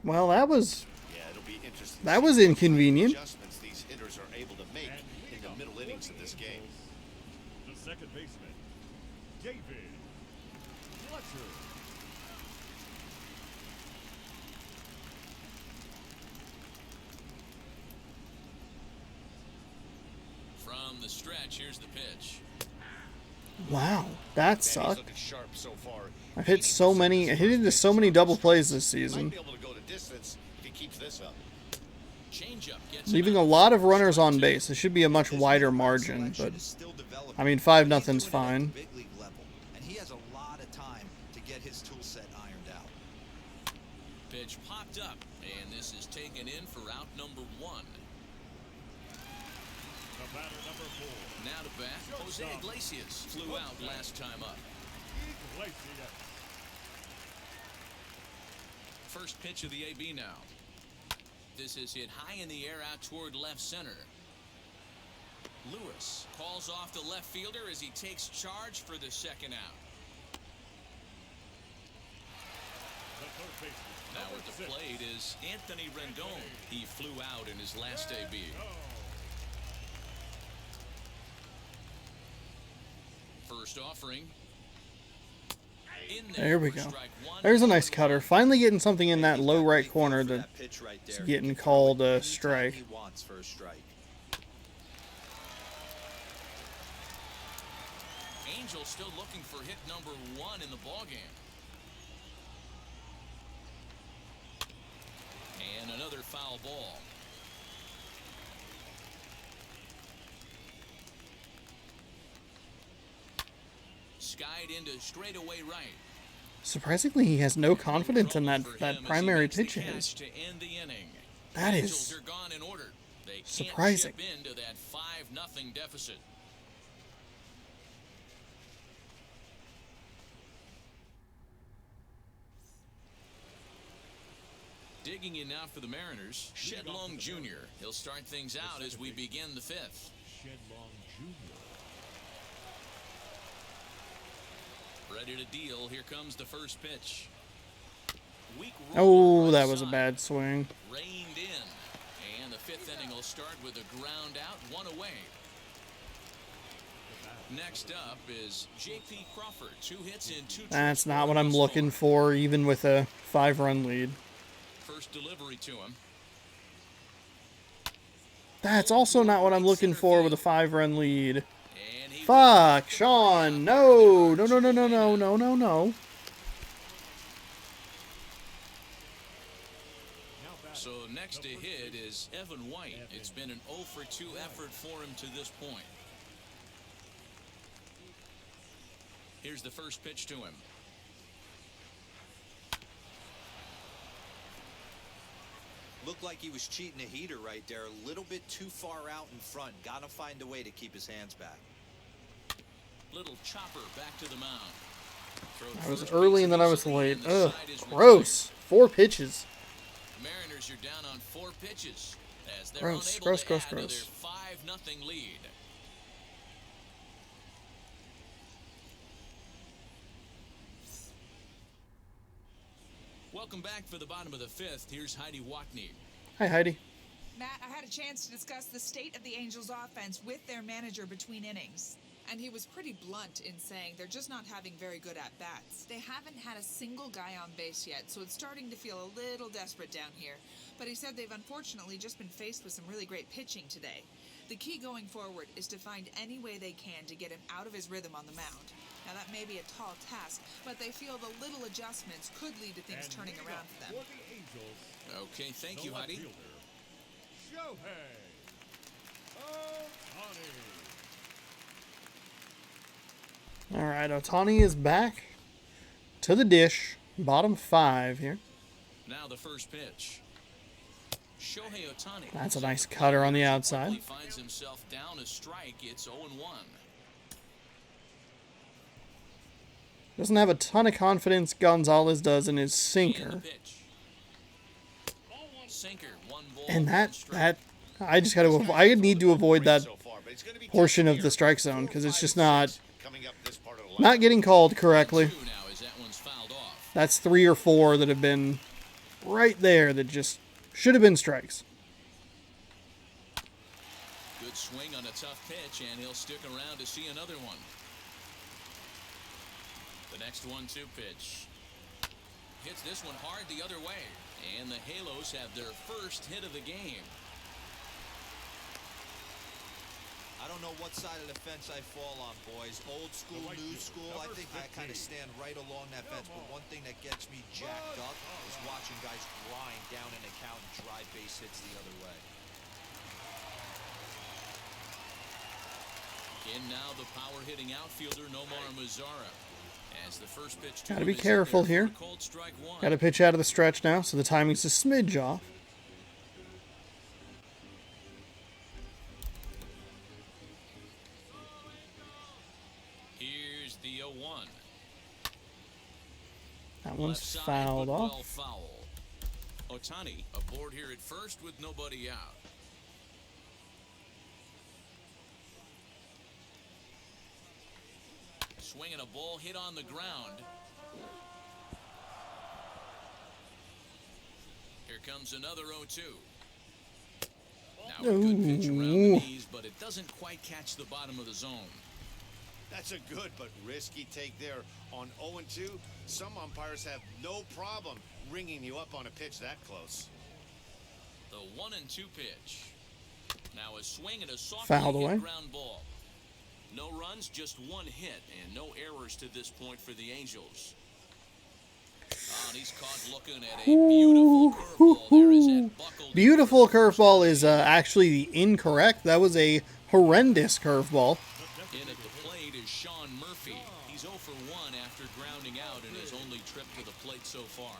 Well, that was Yeah, it'll be interesting. to That see was what inconvenient. Adjustments these hitters are able to make in the middle innings of this game. The second baseman, David Fletcher. From the stretch, here's the pitch. wow. That He's sucked. looking sharp so far. I've hit so many. I hit into so many double plays this Might season, be able to go to distance if he keeps this up. Changeup gets leaving him a out. lot of runners on base. It should be a much wider margin, but I mean 5-0's fine. Big league level, and he has a lot of time to get his tool set ironed out. Pitch popped up, and this is taken in for out number 1. The batter number 4, Now to bat, Jose Iglesias flew out last time up. Iglesias. First pitch of the AB now. This is hit high in the air out toward left center. Lewis calls off the left fielder as he takes charge for the second out. Now at the plate is Anthony Rendon. He flew out in his last AB. First offering. In There we for go. strike one. There's a nice cutter. Finally getting something in that low right corner that's pitch right there. getting He can called throw it a anytime strike. He wants for a strike. Angels still looking for hit number 1 in the ballgame. And another foul ball. Skied into straightaway right. Surprisingly, he has no confidence in Trouble for that him as he primary makes the pitch of catch his. to end the inning. That Angels is are gone in order. They can't surprising. chip into that 5-0 deficit. Digging in now for the Mariners, Shedlong Jr. He'll start things out as we begin the 5th. Shedlong Jr. Ready to deal. Here comes the first pitch. Weak Oh, roller that right was a side. bad swing. Reined in. And the 5th inning will start with a ground out, 1 away. Next up is J.P. Crawford. 2 hits in 2 That's trips not what I'm thus looking far. for, even with a 5-run lead. First delivery to him. That's also not what I'm looking for with a 5-run lead. And he Fuck, Sean. No. No, no, no, no, no, no, no, no. So next to hit is Evan White. It's been an 0 for 2 effort for him to this point. Here's the first pitch to him. Looked like he was cheating a heater right there. A little bit too far out in front. Got to find a way to keep his hands back. Little chopper back to the mound. Throw I was first early base and then I was easily, late. and the Ugh, side is gross. 4 pitches. retired. Mariners are down on 4 pitches as they're Gross, unable gross, to gross, add to gross. their 5-0 lead. Welcome back for the bottom of the 5th. Here's Heidi Wackney. Hi, Heidi. Matt, I had a chance to discuss the state of the Angels' offense with their manager between innings. And he was pretty blunt in saying they're just not having very good at-bats. They haven't had a single guy on base yet, so it's starting to feel a little desperate down here. But he said they've unfortunately just been faced with some really great pitching today. The key going forward is to find any way they can to get him out of his rhythm on the mound. Now that may be a tall task, but they feel the little adjustments could lead to things turning around for them. For the Angels, Okay, thank the you, left Heidi. fielder, Shohei Ohtani. All right, Ohtani is back to the dish. Bottom 5 here. Now the first pitch. Shohei Ohtani. That's a nice cutter on the outside. Quickly finds himself down a strike. It's 0-1. Doesn't have a ton of confidence. Gonzalez does in his And sinker. the pitch. Sinker, 1 ball, And 1 that strike. I just got to I need to avoid that So far, but it's gonna be portion tough of the here. strike zone 4, because it's 5, just and not 6 coming up this part of the not lineup. getting called correctly. 2 now as that one's fouled off. That's 3 or 4 that have been right there that just should have been strikes. Good swing on a tough pitch, and he'll stick around to see another one. The next 1-2 pitch. Hits this one hard the other way. And the Halos have their first hit of the game. I don't know what side of the fence I fall on, boys. Old school, right new fielder, school. I number think I kind of 15. stand right along that fence. But one thing that gets me jacked up is watching guys grind down in a count and drive base hits the other way. In now the power-hitting outfielder Nomar Mazara. As the first pitch to Gotta him be is in careful there for here. a cold strike 1. Got to pitch out of the stretch now, so the timing's a smidge off. Here's the 0-1. That one's Left side, fouled but off. well foul. Ohtani aboard here at first with nobody out. Swinging a ball hit on the ground. Here comes another 0-2. Now a good pitch around the knees, but it doesn't quite catch the bottom of the zone. That's a good but risky take there. On 0-2, some umpires have no problem ringing you up on a pitch that close. The 1-2 pitch. Now a swing and a softly Fouled hit away. ground ball. No runs, just one hit, and no errors to this point for the Angels. And he's caught looking at a beautiful curveball there as that buckled. Beautiful curveball is actually incorrect. That was a horrendous curveball. In at the plate is Sean Murphy. He's 0 for 1 after grounding out in his only trip to the plate so far.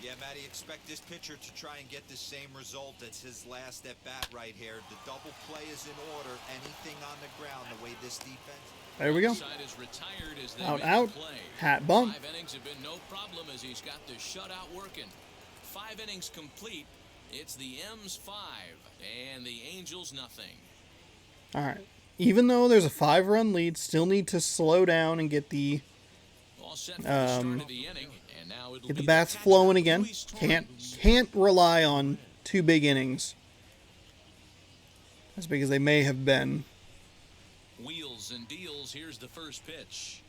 Yeah, Matty, expect this pitcher to try and get the same result. That's his last at bat right here. The double play is in order. Anything on the ground, the way this defense. There we go. Side is retired as they Out, make out. the play. Hat bump. 5 innings have been no problem as he's got the shutout working. 5 innings complete. It's the M's 5 and the Angels nothing. All right. Even though there's a 5-run lead, still need to slow down and get the All set for the start of the inning, and now it'll get the be bats catcher, flowing again. Luis Torrens. Can't rely on 2 big innings as big as they may have been. Wheels and deals. Here's the first pitch.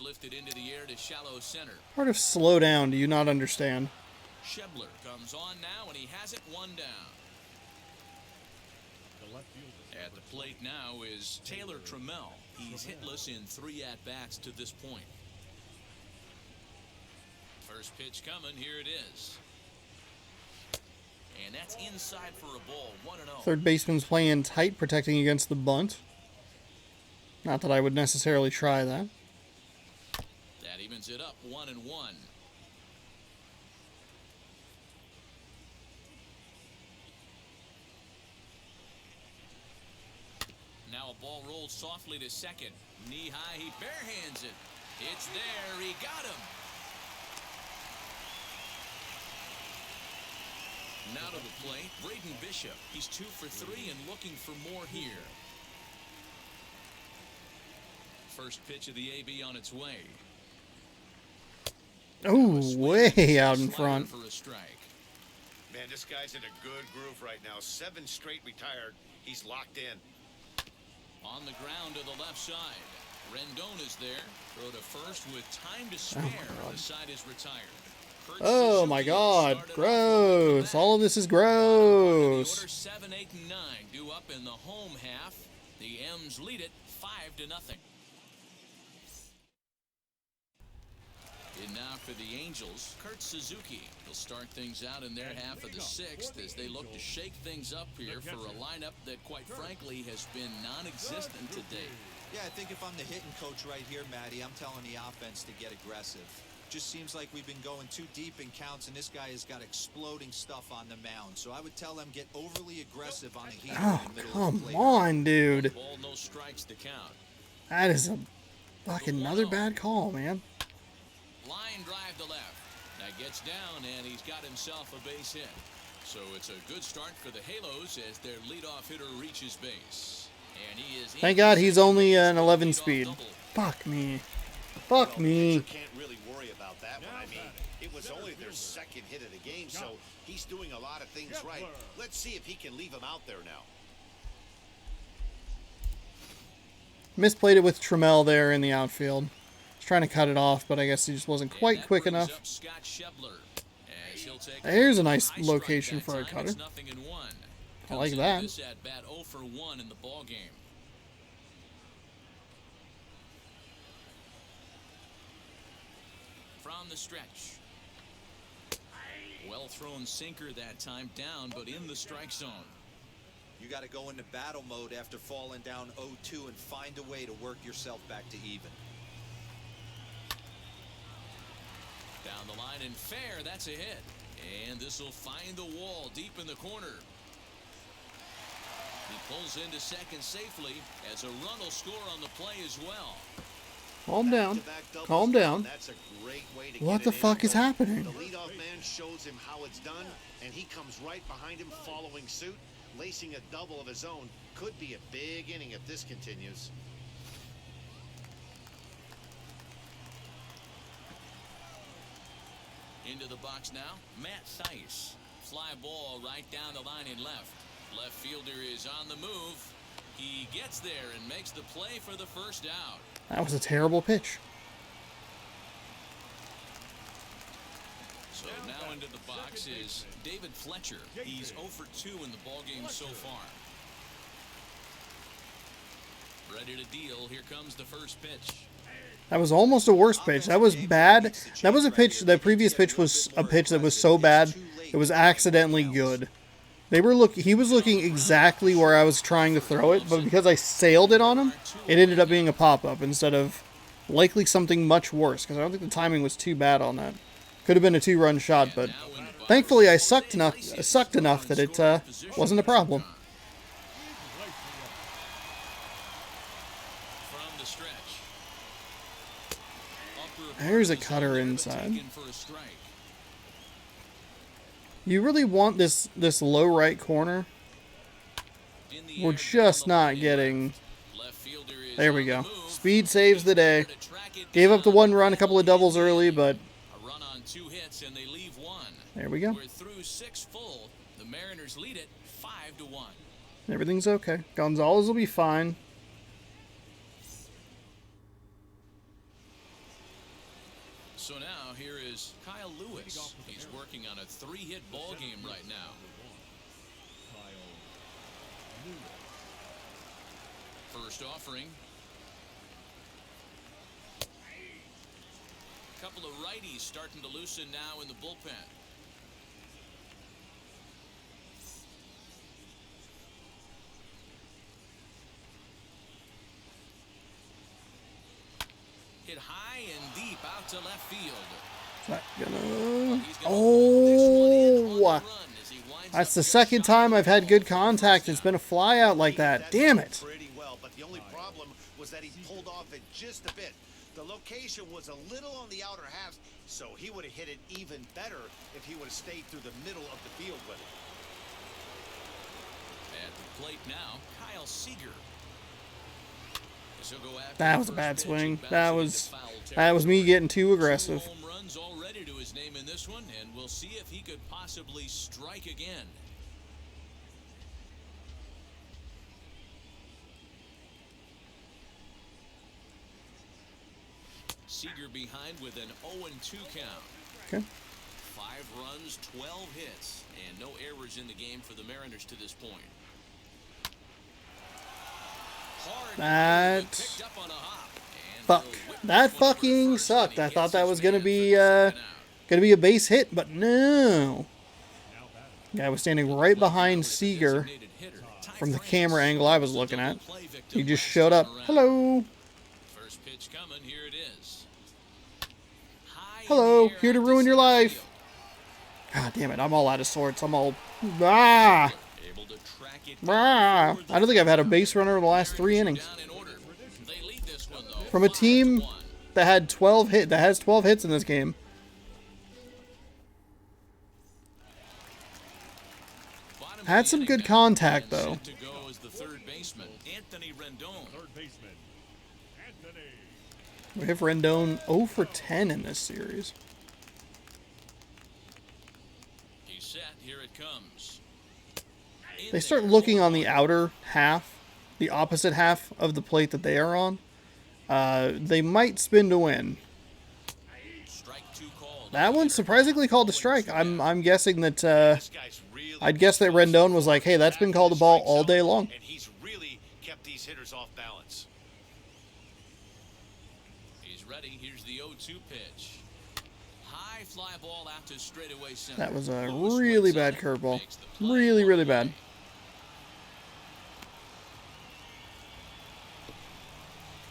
Lifted into the air to shallow center. Part of slow down, do you not understand? Shebler comes on now, and he has it 1 down. The left fielder. At the plate now is Taylor Trammell. He's hitless in 3 at-bats to this point. First pitch coming. Here it is. And that's inside for a ball. 1-0. Third baseman's playing tight, protecting against the bunt. Not that I would necessarily try that. That evens it up. 1-1. Now a ball rolls softly to second. Knee high, he barehands it. It's there, he got him. Now to the plate, Braden Bishop. He's 2 for 3 and looking for more here. First pitch of the AB on its way. Oh, way out in front. For a strike. Man, this guy's in a good groove right now. 7 straight retired. He's locked in. On the ground to the left side. Rendon is there. Throw to first with time to spare. The side is retired. Kurt Oh Suzuki my God, started off gross. with the All of this is bat. The order gross. 7, 8, and 9 due up in the home half. The M's lead it 5-0. And now for the Angels, Kurt Suzuki. He'll start things out in their half of the 6th as they look to shake things up here for a lineup that, quite frankly, has been non-existent to date. Yeah, I think if I'm the hitting coach right here, Matty, I'm telling the offense to get aggressive. Just seems like we've been going too deep in counts, and this guy has got exploding stuff on the mound. So I would tell them get overly aggressive on a heater Oh, in the middle of come the plate. on, dude. Ball, no strikes to count. That is a fucking another bad call, man. Line drive to left. That gets down, and he's got himself a base hit. So it's a good start for the Halos as their leadoff hitter reaches base. And he is. Thank God he's only an 11 speed. Fuck me. Fuck me. Pitcher can't really worry about that one. I mean, it was only their 2nd hit of the game, so he's doing a lot of things right. Let's see if he can leave him out there now. Misplayed it with Trammell there in the outfield. Was trying to cut it off, but I guess he just wasn't And quite that quick brings enough. up Scott Shebler, as he'll take There's a nice high strike location that for a time. cutter. It's 0-1. I like Comes that. into This at bat 0 for 1 in the ball game. From the stretch. Well thrown sinker that time, down but in the strike zone. You got to go into battle mode after falling down 0-2 and find a way to work yourself back to even. Down the line and fair, that's a hit. And this will find the wall deep in the corner. He pulls into second safely as a run will score on the play as well. Calm down. Back-to-back doubles. Calm down. That's a great way to What get the it in. fuck is happening? The leadoff man shows him how it's done, and he comes right behind him following suit. Lacing a double of his own could be a big inning if this continues. Into the box now, Matt Theis. Fly ball right down the line in left. Left fielder is on the move. He gets there and makes the play for the first out. That was a terrible pitch. So now into the box is David Fletcher. He's 0 for 2 in the ballgame so far. Ready to deal. Here comes the first pitch. That was almost a worse pitch. That was bad. That was a pitch. The previous pitch was a pitch that was so bad it was accidentally good. He was looking exactly where I was trying to throw it, but because I sailed it on him, it ended up being a pop-up instead of likely something much worse, because I don't think the timing was too bad on that. Could have been a 2-run shot, but thankfully I sucked enough that it wasn't a problem. From the stretch. There's a cutter inside. You really want this low right corner? We're just not getting... There we go. Speed saves the day. Gave up the 1 run, a couple of doubles early, but... A run on 2 hits and they leave 1. There we go. We're through 6 full. The Mariners lead it 5-1. Everything's okay. Gonzalez will be fine. So now here is Kyle Lewis. He's working on a 3-hit ball game right now. First offering. Couple of righties starting to loosen now in the bullpen. Hit high and deep out to left field. Not gonna... Oh! That's the second time I've had good contact. It's been a fly out like that. Damn it. Pretty well, but the only problem was that he pulled off it just a bit. The location was a little on the outer half, so he would have hit it even better if he would have stayed through the middle of the field with it. At the plate now, Kyle Seeger. That was a bad swing. That was me getting too aggressive. 2 home runs already to his name in this one, and we'll see if he could possibly strike again. Seeger behind with an 0-2 count. Okay. 5 runs, 12 hits, and no errors in the game for the Mariners to this point. That... Fuck. That fucking sucked. I thought that was gonna be a base hit, but no. Guy was standing right behind Seeger from the camera angle I was looking at. He just showed up. Hello. First pitch coming. Here it is. Hello. Here to ruin your life. God damn it. I'm all out of sorts. I'm all... Ah! Ah! I don't think I've had a base runner in the last 3 innings. From a team that had 12 hit, that has 12 hits in this game. Had some good contact though. We have Rendon 0 for 10 in this series. He's set. Here it comes. They start looking on the outer half, the opposite half of the plate that they are on. They might spin to win. That one's surprisingly called a strike. I'm guessing that I'd guess that Rendon was like, hey, that's been called a ball all day long. And he's really kept these hitters off balance. He's ready. Here's the 0-2 pitch. High fly ball out to straightaway center. That was a really bad curveball. Really, really bad.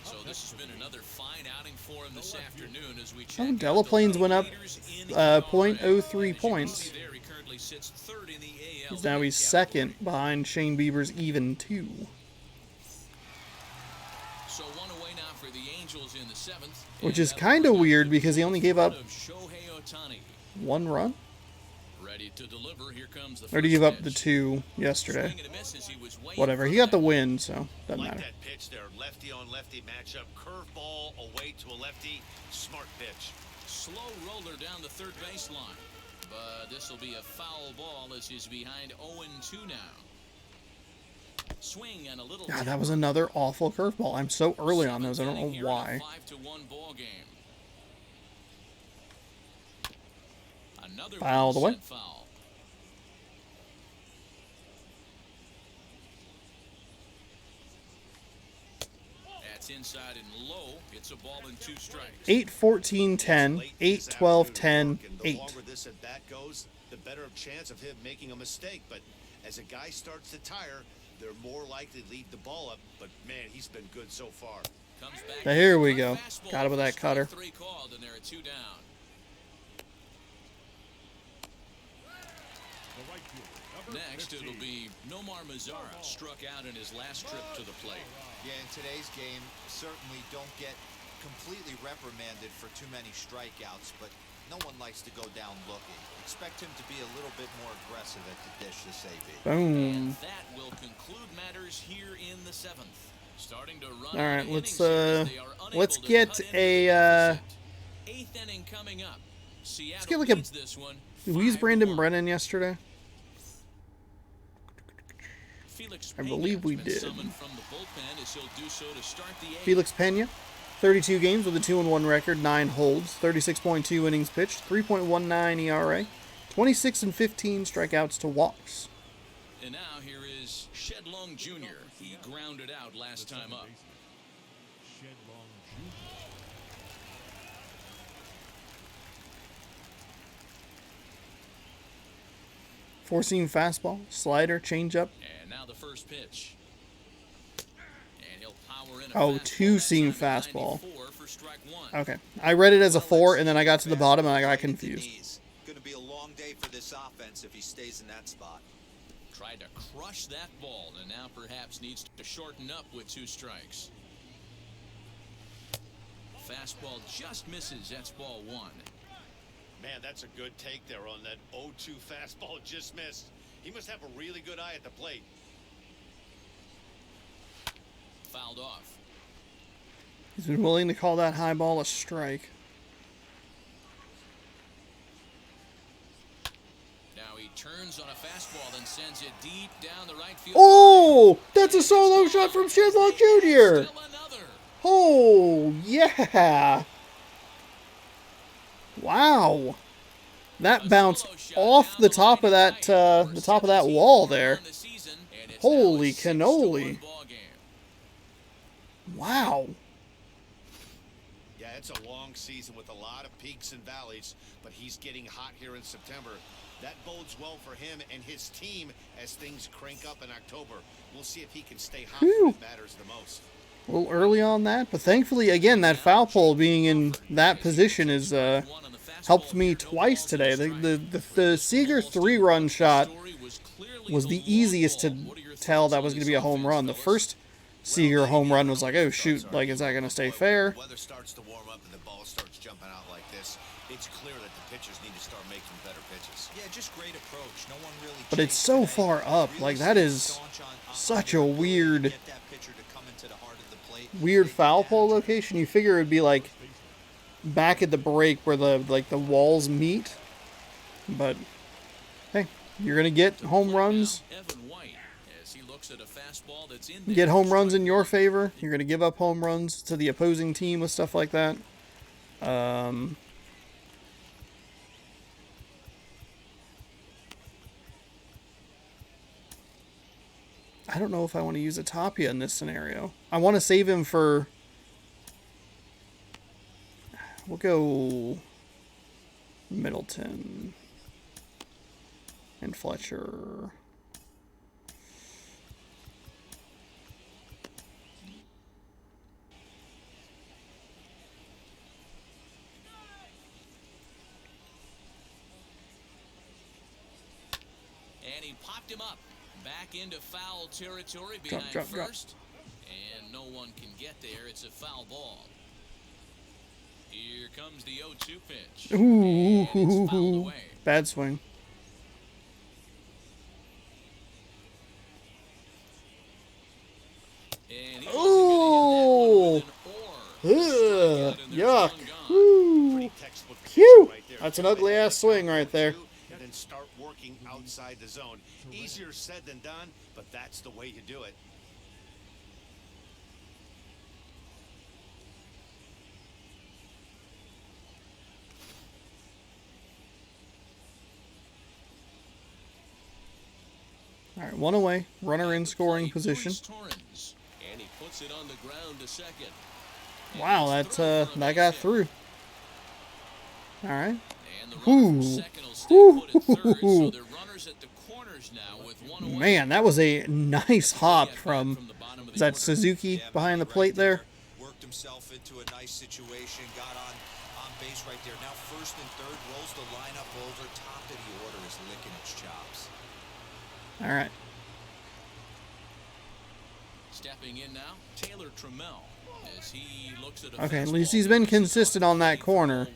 So this has been another fine outing for him this afternoon as we check. Oh, Delaplane's went up 0.03 points. He's second behind Shane Bieber's even 2. So 1 away now for the Angels in the 7th. Which is kind of weird because he only gave up 1 run. Ready to deliver. Here comes the or did he give up the 2 yesterday? Whatever. He got the win, so doesn't matter. That pitch there, lefty on lefty matchup, curveball away to a lefty, smart pitch. slow roller down the third baseline. But this will be a foul ball as he's behind 0-2 now. Swing and a little. God, that was another awful curveball. I'm so early on those. I don't know why. 5-1 ball game. Another Fouled away. foul. That's inside and low. It's a ball and 2 strikes. 8-14-10, 8-12-10, The 8. longer this at bat goes, the better chance of him making a mistake. But as a guy starts to tire, they're more likely to lead the ball up. But man, he's been good so far. Comes back. Here we go. Got him with that cutter. 3 called and they're at 2 down. The right fielder, number Next, 15. it'll be Nomar Mazara, struck out in his last trip to the plate. Yeah, in today's game, certainly don't get completely reprimanded for too many strikeouts, but no one likes to go down looking. Expect him to be a little bit more aggressive at the dish this AB. Boom. And that will conclude matters here in the 7th. Starting to run. All right, out of let's innings here as they are unable let's to get cut into a the deficit. 8th inning coming up. Seattle get like a- leads this one. Did we use Brandon 5-1. Brennan yesterday? Felix I believe we Peña's been did. summoned from the bullpen as he'll do so to start the 8th. Felix Pena, 32 games with a 2-1 record, 9 holds, 36.2 innings pitched, 3.19 ERA, 26 and 15 strikeouts to walks. And now here is Shedlong Jr. He grounded out last time up. Shedlong Jr. Four-seam fastball, slider, changeup. And now the first pitch. And he'll power in a Oh, fastball. two-seam That time at fastball. 94 for strike 1. Okay, I read it as a 4, and then I got to the bottom and I got confused. Going to be a long day for this offense if he stays in that spot. Tried to crush that ball and now perhaps needs to shorten up with 2 strikes. Fastball just misses. That's ball 1. Man, that's a good take there on that 0-2 fastball just missed. He must have a really good eye at the plate. Fouled off. He's been willing to call that high ball a strike. Now he turns on a fastball, then sends it deep down the right field. Oh, that's a solo shot from Shedlock Jr. Still another. Oh, yeah. Wow. That bounced off the top of that wall there. Holy cannoli. Wow. Yeah, it's a long season with a lot of peaks and valleys, but he's getting hot here in September. That bodes well for him and his team as things crank up in October. We'll see if he can stay hot when it matters the most. A little early on that, but thankfully, again, that foul pole being in that position is helped me twice today. The Seeger 3-run shot was the easiest to tell that was going to be a home run. The first Seeger home run was like, oh shoot, like is that going to stay fair? The weather starts to warm up and the ball starts jumping out like this. It's clear that the pitchers need to start making better pitches. Yeah, just great approach. No one really. But it's so far up. Like that is such a weird foul pole location. You figure it'd be like back at the break where the walls meet. But hey, you're gonna get home runs. Get home runs in your favor. You're gonna give up home runs to the opposing team with stuff like that. I don't know if I want to use a Tapia in this scenario. I want to save him for... We'll go Middleton and Fletcher. And he popped him up. Back into foul territory behind first. And no one can get there. It's a foul ball. Here comes the 0-2 pitch. And it's fouled away. Bad swing. And he Oh! wasn't gonna hit that one with an or. Yuck. Woo. Textbook That's an ugly ass swing right there. And then start working outside the zone. Easier said than done, but that's the way you do it. All right, one away. Runner in scoring position. And he puts it on the ground to second. Wow, that got through. All right. And the runner from second will stay put at third, so they're runners at the corners now with one away. Man, that was a nice hop from, is that Suzuki behind the plate there? Worked himself into a nice situation, got on base right there. Now first and third, rolls the lineup over. Top of the order is licking its chops. All right. Stepping in now, Taylor Trammell, as he looks at a Okay, at least he's been consistent on that corner.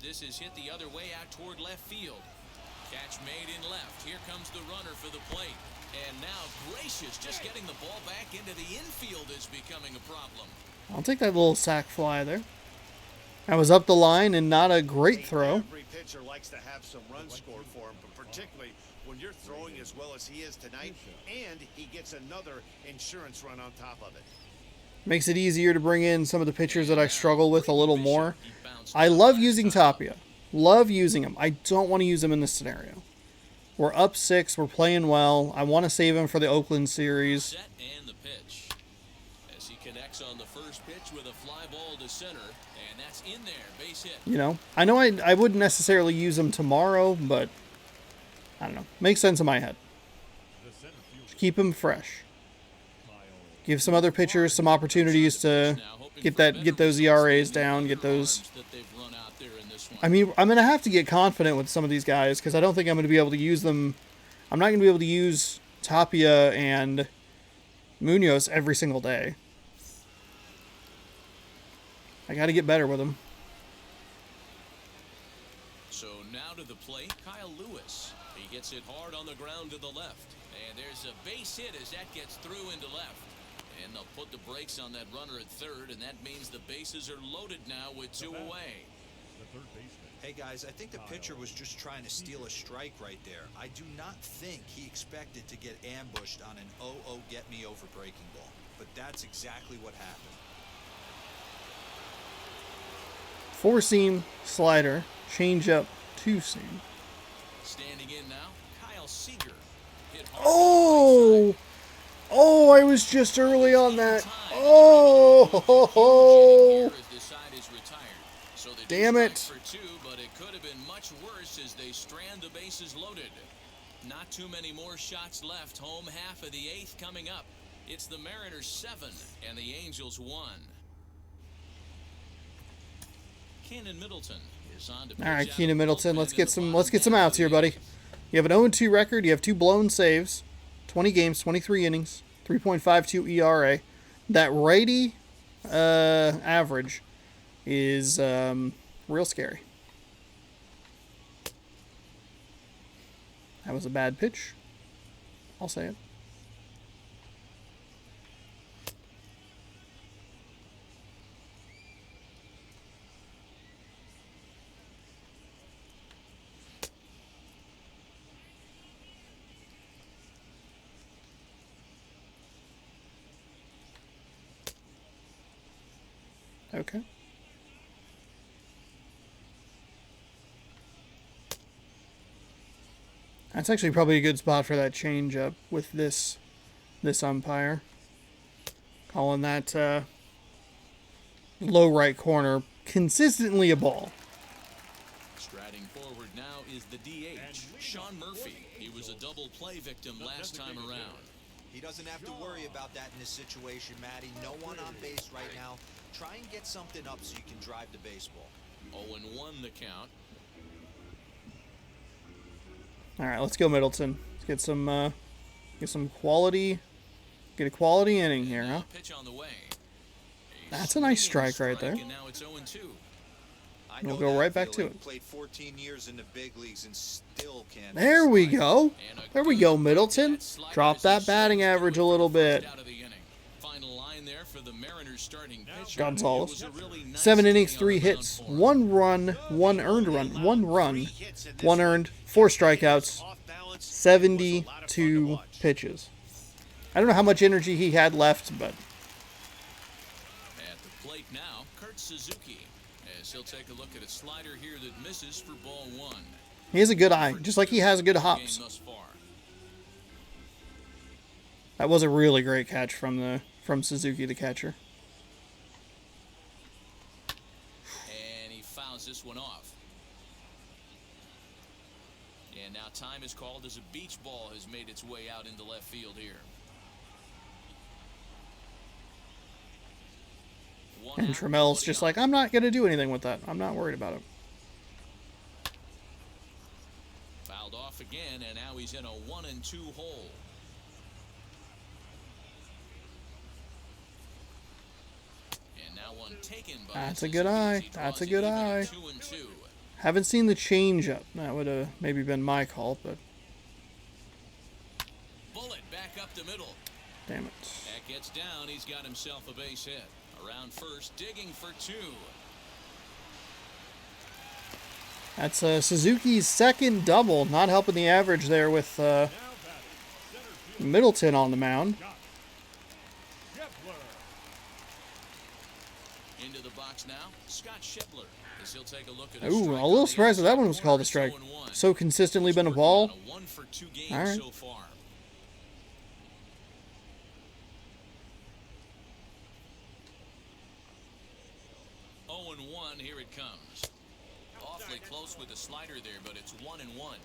This is hit the other way out toward left field. Catch made in left. Here comes the runner for the plate. And now Gracious just getting the ball back into the infield is becoming a problem. I'll take that little sac fly there. That was up the line and not a great throw. Every pitcher likes to have some runs scored for him, but particularly when you're throwing as well as he is tonight, and he gets another insurance run on top of it. Makes it easier to bring in some of the pitchers that I struggle with a little more. I love using Tapia. Love using him. I don't want to use him in this scenario. We're up 6. We're playing well. I want to save him for the Oakland series. Set and the pitch. As he connects on the first pitch with a fly ball to center, and that's in there, base hit. You know, I know I wouldn't necessarily use him tomorrow, but I don't know. Makes sense in my head. Just keep him fresh. Give some other pitchers some opportunities to get those ERAs down, get those. I mean, I'm going to have to get confident with some of these guys because I don't think I'm going to be able to use them. I'm not going to be able to use Tapia and Munoz every single day. I got to get better with them. So now to the plate, Kyle Lewis. He gets it hard on the ground to the left. And there's a base hit as that gets through into left. And they'll put the brakes on that runner at third, and that means the bases are loaded now with 2 away. Hey guys, I think the pitcher was just trying to steal a strike right there. I do not think he expected to get ambushed on an 0-0 get me over breaking ball, but that's exactly what happened. 4-seam slider, change up, 2-seam. Standing in now, Kyle Seeger. Oh! Oh, I was just early on that. Oh! Damn it. For 2, but it could have been much worse as they strand the bases loaded. Not too many more shots left. Home half of the 8th coming up. It's the Mariners 7 and the Angels 1. Keenan Middleton is on to pitch. All right, Keenan Middleton, let's get some outs here, buddy. You have an 0-2 record. You have 2 blown saves, 20 games, 23 innings, 3.52 ERA. That righty average is real scary. That was a bad pitch. I'll say it. Okay. That's actually probably a good spot for that change up with this umpire. Calling that low right corner consistently a ball. Striding forward now is the DH, Sean Murphy. He was a double play victim last time around. He doesn't have to worry about that in this situation, Matty. No one on base right now. Try and get something up so you can drive the baseball. 0-1 the count. All right, let's go Middleton. Let's get some quality, get a quality inning here, huh? Pitch on the way. That's a nice strike right there. And now it's 0-2. I We'll know go that right back to feeling. it. Played 14 years in the big leagues and still can't. There we slide. go. There we go, Middleton. Drop that batting average a little bit. Gonzalez. 7 innings, 3 hits, 1 run, 1 earned run, 1 run, 1 earned, 4 strikeouts, 72 pitches. I don't know how much energy he had left, but At the plate now, Kurt Suzuki, as he'll take a look at a slider here that misses for ball 1. he has a good eye, just like he has good hops. Game thus far. That was a really great catch from Suzuki, the catcher. And he fouls this one off. And now time is called as a beach ball has made its way out into left field here. And Trammell's just like, I'm not going to do anything with that. I'm not worried about it. Fouled off again, and now he's in a 1-2 hole. And now one taken by That's a good eye. That's a good eye. 2-2. Haven't seen the changeup. That would have maybe been my call, but Bullet back up the middle. damn it. That gets down. He's got himself a base hit. Around first, digging for 2. That's Suzuki's second double. Not helping the average there with Now batting, center field, Middleton on the mound. Shepler. Into the box now, Scott Shepler. As he'll take a look at Ooh, a little surprised that one was called a strike. So consistently been a ball. 1 for 2 games All right. so far. Oh, and 1, here it comes. Awfully close with the slider there, but it's 1-1.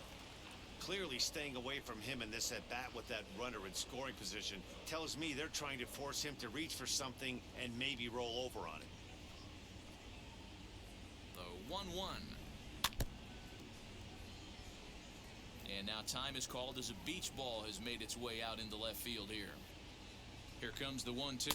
Clearly staying away from him in this at-bat with that runner in scoring position tells me they're trying to force him to reach for something and maybe roll over on it. The 1-1. And now time is called as a beach ball has made its way out into left field here. Here comes the 1-2.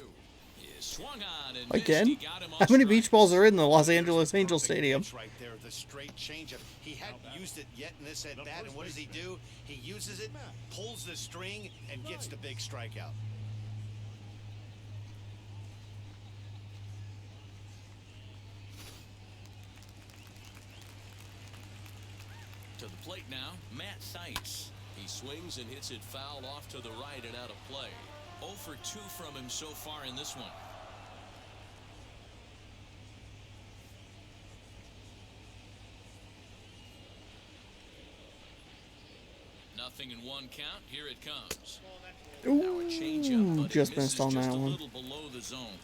Is swung on and Again? missed. He got him on How many strike. beach balls are in the Los Angeles Angels Stadium? Right there, the straight changeup. He hadn't used it yet in this at-bat, and what does he do? He uses it, pulls the string, and gets the big strikeout. To the plate now, Matt Theis. He swings and hits it foul off to the right and out of play. 0 for 2 from him so far in this one. Nothing in 1 count. Here it comes. Now a changeup, Ooh, but just it missed misses on just that a one. little below the zone.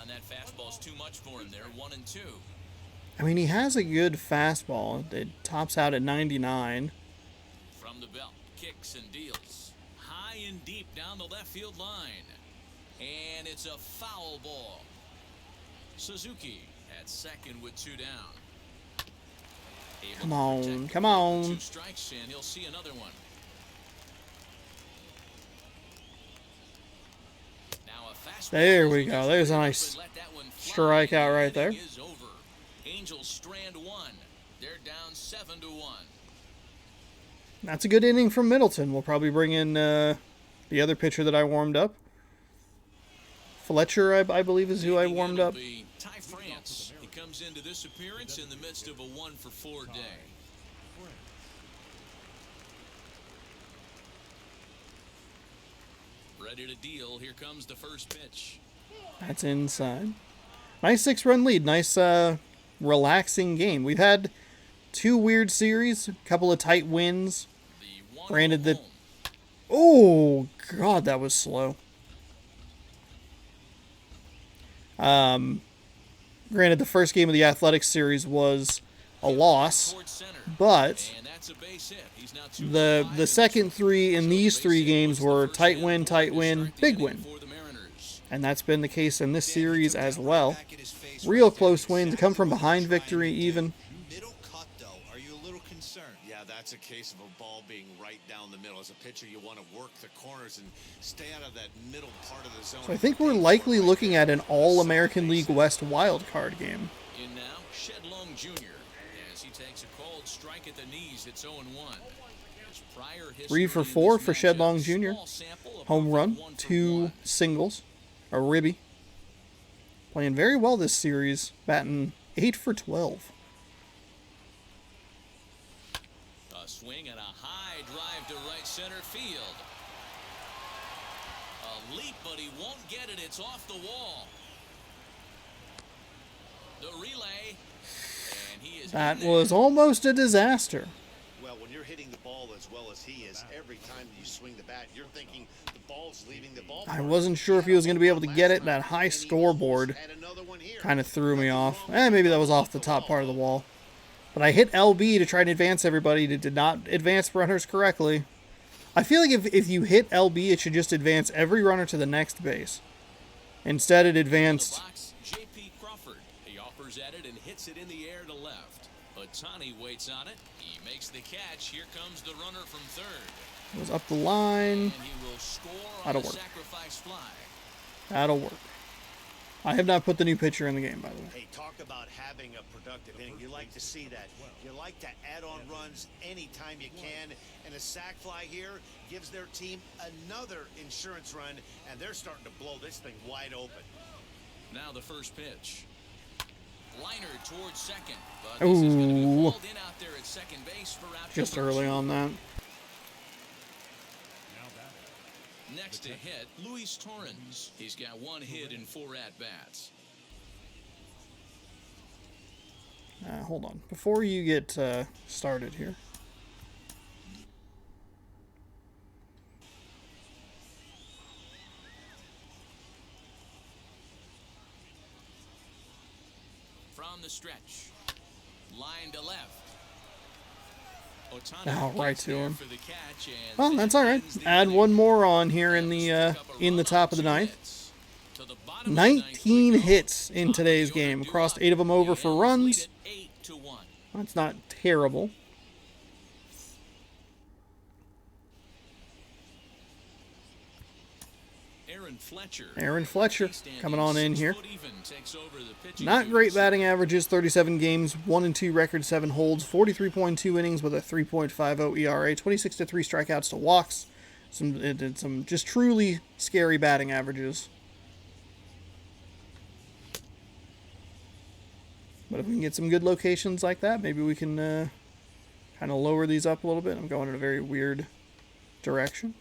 And that fastball's too much for him there. 1-2. I mean, he has a good fastball. It tops out at 99. From the belt, kicks and deals. High and deep down the left field line. And it's a foul ball. Suzuki at second with 2 down. Able Come to on, protect come the lead on. with 2 strikes, and he'll see another one. Now a fastball. There we go. There's a nice Let that one fly. strikeout right there. Inning is over. Angels strand 1. They're down 7-1. That's a good inning from Middleton. We'll probably bring in the other pitcher that I warmed up. Fletcher, I believe, is who I warmed up. Ty France. He comes into this appearance in the midst of a 1 for 4 day. Ready to deal. Here comes the first pitch. That's inside. Nice 6-run lead. Nice, relaxing game. We've had 2 weird series, a couple of tight wins. The 1-0 Granted that- home. Oh, God, that was slow. Granted, the first game of the Athletics series was a loss, Towards center. but And that's a base hit. He's now 2 for the 5 the in second this 3 in one. these So the 3 base hit games was the were first tight man win, to tight win, start the big inning win. for the Mariners. And that's been the case in this Dan, he series took as that well. right back at his face Real right there. close wins, come from Exactly what behind we're trying victory to do. even. Middle cut, though. Are you a little concerned? Yeah, that's a case of a ball being right down the middle. As a pitcher, you want to work the corners and stay out of that middle part of the zone. So I think we're likely looking at an All-American League West wildcard game. In now, Shedlong Jr. as he takes a cold strike at the knees. It's 0-1. His prior 3 for 4 for Shedlong Jr. Home run, 2 singles, a ribby. Playing very well this series, batting 8 for 12. A swing and a high drive to right center field. A leap, but he won't get it. It's off the wall. The relay. And he is That was almost a disaster. Well, when you're hitting the ball as well as he is, every time you swing the bat, you're thinking the ball's leaving the ball. I wasn't sure if he was going to be able to get it. That high scoreboard kind of threw me off. Maybe that was off the top part of the wall. But I hit LB to try and advance everybody. It did not advance runners correctly. I feel like if you hit LB, it should just advance every runner to the next base. Instead, it advanced... J.P. Crawford. He offers at it and hits it in the air to left. Otani waits on it. He makes the catch. Here comes the runner from third. It was up the line. And he will score on That'll a work. sacrifice fly. That'll work. I have not put the new pitcher in the game, by the way. Hey, talk about having a productive inning. You like to see that. You like to add on runs anytime you can. And a sac fly here gives their team another insurance run, and they're starting to blow this thing wide open. Now the first pitch. Liner towards second. But this is going to be Ooh. hauled in out there at second base for out Just number early 2. on that. Next to hit, Luis Torrens. He's got 1 hit in 4 at-bats. Hold on. Before you get started here. From the stretch. Line to left. Oh, right to him. For the catch, and Well, that's all right. Add one more on here in the top of the ninth. 19 hits in today's game. Crossed 8 of them over for runs. That's not terrible. Aaron Fletcher coming on in here. Not great batting averages, 37 games, 1-2 record, 7 holds, 43.2 innings with a 3.50 ERA, 26 to 3 strikeouts to walks. Some just truly scary batting averages. But if we can get some good locations like that, maybe we can kind of lower these up a little bit. I'm going in a very weird direction.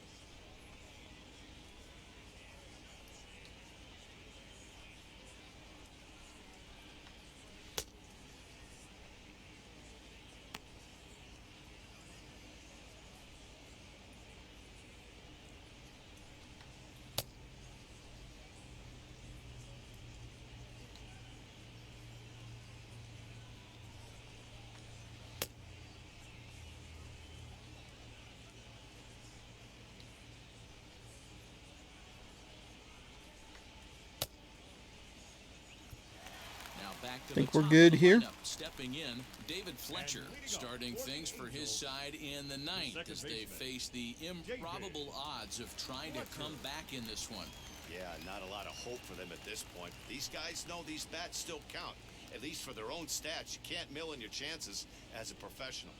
I think we're good here. Stepping in, David Fletcher starting things for his side in the ninth as they face the improbable odds of trying to come back in this one. Yeah, not a lot of hope for them at this point. These guys know these bats still count, at least for their own stats. You can't mill in your chances as a professional.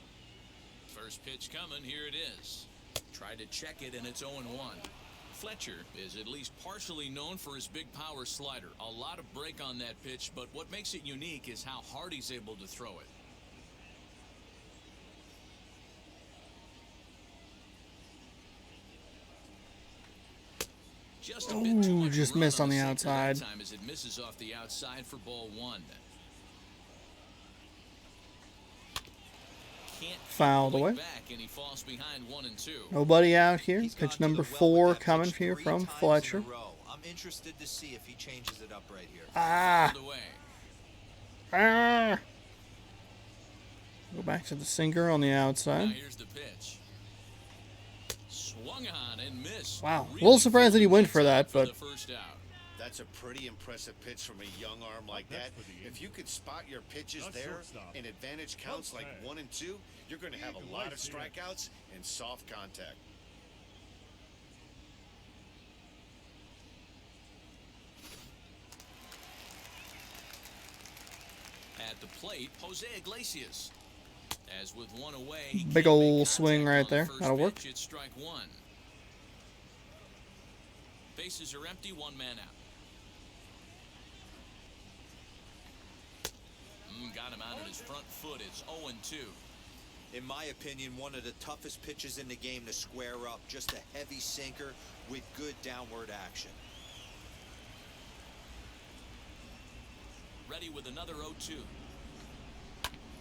First pitch coming, here it is. Tried to check it, and it's 0-1. Fletcher is at least partially known for his big power slider. A lot of break on that pitch, but what makes it unique is how hard he's able to throw it. Just a bit too much just run missed on the sinker outside. that time as it misses off the outside for ball 1. Can't Fouled away. back, and he falls behind 1 and 2. Nobody out here. He's Pitch gone to number the well 4 with that coming pitch here 3 from times in Fletcher. a row. I'm interested to see if he changes it up right here. Ah! Pulled away. Ah! Go back to the sinker on the Now outside. here's the pitch. Swung on and missed. Wow. A Really little surprised that he went good for that, for but the first out. That's a pretty impressive pitch from a young arm like that. If you could spot your pitches there and advantage counts like 1 and 2, you're going to have a lot of strikeouts and soft contact. At the plate, Jose Iglesias. As with one away, he Big can't make ol' swing contact right on the there. first That'll work. pitch. It's strike one. Bases are empty, one man out. Got him out on his front foot. It's 0-2. In my opinion, one of the toughest pitches in the game to square up. Just a heavy sinker with good downward action. Ready with another 0-2.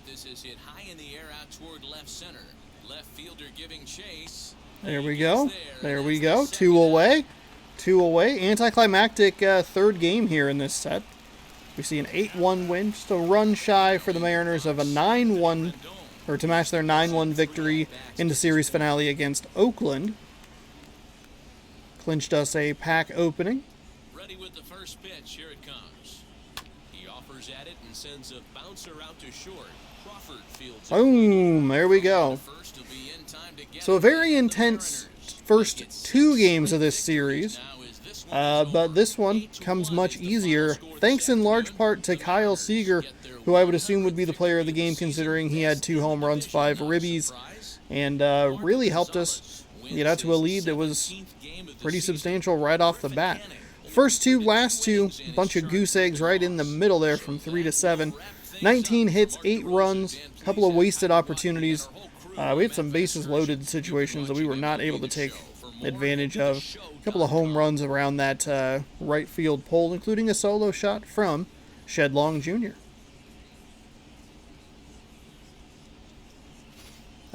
This is hit high in the air out toward left center. Left fielder giving chase. There we go. There we go. 2 away. 2 away. Anticlimactic third game here in this set. We see an 8-1 win, just a run shy for the Mariners of a 9-1, or to match their 9-1 victory in the series finale against Oakland. Clinched us a pack opening. Ready with the first pitch. Here it comes. He offers at it and sends a bouncer out to short. Crawford fields it. Boom, there we go. First will be in time to get So a very intense first 2 games of this series. But this one comes much easier, thanks in large part to Kyle Seeger, who I would assume would be the player of the game considering he had 2 home runs, 5 ribbies, and really helped us get out to a lead that was pretty substantial right off the bat. First 2, last 2, bunch of goose eggs right in the middle there from 3 to 7. 19 hits, 8 runs, a couple of wasted opportunities. We had some bases loaded situations that we were not able to take advantage of. A couple of home runs around that right field pole, including a solo shot from Shedlong Jr.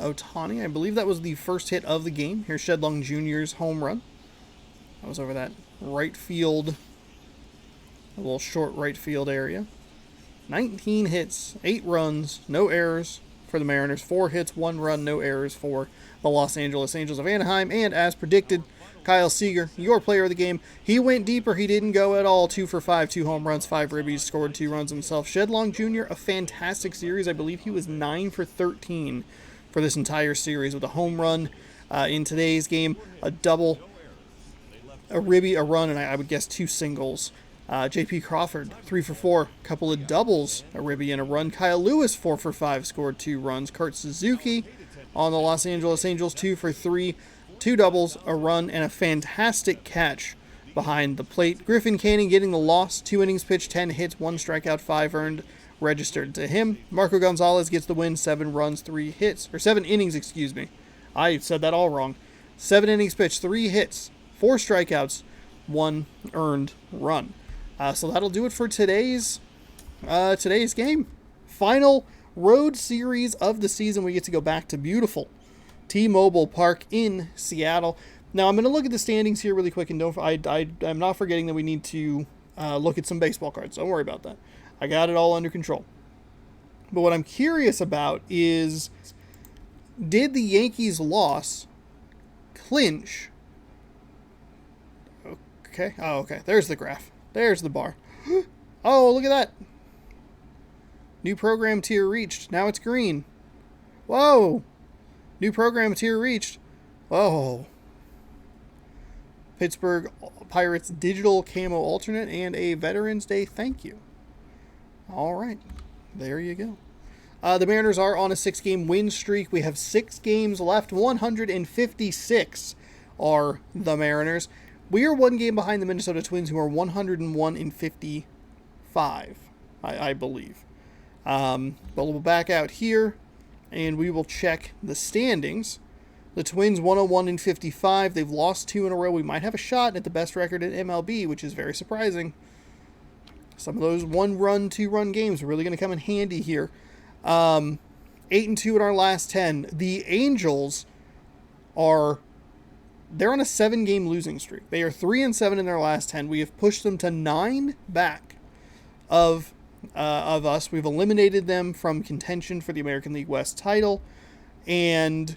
Ohtani, I believe that was the first hit of the game. Here's Shedlong Jr.'s home run. That was over that right field, a little short right field area. 19 hits, 8 runs, no errors for the Mariners. 4 hits, 1 run, no errors for the Los Angeles Angels of Anaheim. And as predicted, Kyle Seeger, your player of the game. He went deeper. He didn't go at all. 2 for 5, 2 home runs, 5 ribbies, scored 2 runs himself. Shedlong Jr., a fantastic series. I believe he was 9 for 13 for this entire series with a home run in today's game, a double, a ribby, a run, and I would guess 2 singles. J.P. Crawford, 3 for 4, couple of doubles, a ribby and a run. Kyle Lewis, 4 for 5, scored 2 runs. Kurt Suzuki on the Los Angeles Angels, 2 for 3, 2 doubles, a run, and a fantastic catch behind the plate. Griffin Canning getting the loss, 2 innings pitched, 10 hits, 1 strikeout, 5 earned, registered to him. Marco Gonzalez gets the win, 7 runs, 3 hits, or 7 innings, excuse me. I said that all wrong. 7 innings pitched, 3 hits, 4 strikeouts, 1 earned run. So that'll do it for today's game. Final road series of the season. We get to go back to beautiful T-Mobile Park in Seattle. Now I'm going to look at the standings here really quick, and I'm not forgetting that we need to look at some baseball cards. Don't worry about that. I got it all under control. But what I'm curious about is, did the Yankees' loss clinch? Okay. Oh, okay. There's the graph. There's the bar. Oh, look at that. New program tier reached. Now it's green. Whoa. New program tier reached. Whoa. Pittsburgh Pirates digital camo alternate and a Veterans Day thank you. All right. There you go. The Mariners are on a 6-game win streak. We have 6 games left. 156 are the Mariners. We are 1 game behind the Minnesota Twins, who are 101 and 55, I believe. But we'll back out here, and we will check the standings. The Twins 101 and 55. They've lost 2 in a row. We might have a shot at the best record in MLB, which is very surprising. Some of those 1-run, 2-run games are really going to come in handy here. 8-2 in our last 10. The Angels they're on a 7-game losing streak. They are 3-7 in their last 10. We have pushed them to 9 back of us. We've eliminated them from contention for the American League West title, and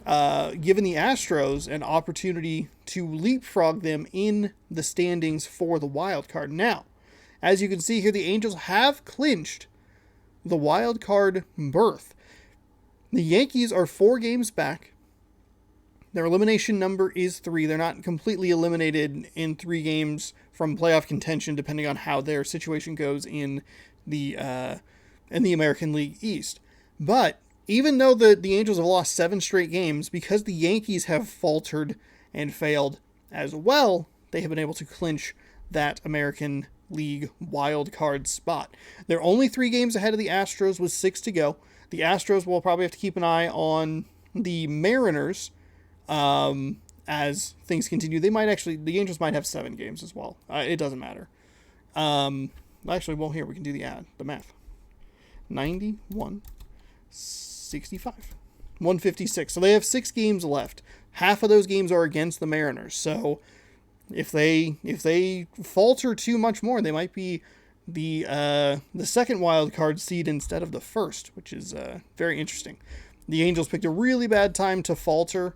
given the Astros an opportunity to leapfrog them in the standings for the wild card. Now, as you can see here, the Angels have clinched the wild card berth. The Yankees are 4 games back. Their elimination number is 3. They're not completely eliminated in 3 games from playoff contention, depending on how their situation goes in the American League East. But even though the Angels have lost 7 straight games, because the Yankees have faltered and failed as well, they have been able to clinch that American League wild card spot. They're only 3 games ahead of the Astros with 6 to go. The Astros will probably have to keep an eye on the Mariners as things continue. The Angels might have 7 games as well. It doesn't matter. Actually, well, here we can do the math. 91, 65, 156. So they have 6 games left. Half of those games are against the Mariners. So if they falter too much more, they might be the second wild card seed instead of the first, which is very interesting. The Angels picked a really bad time to falter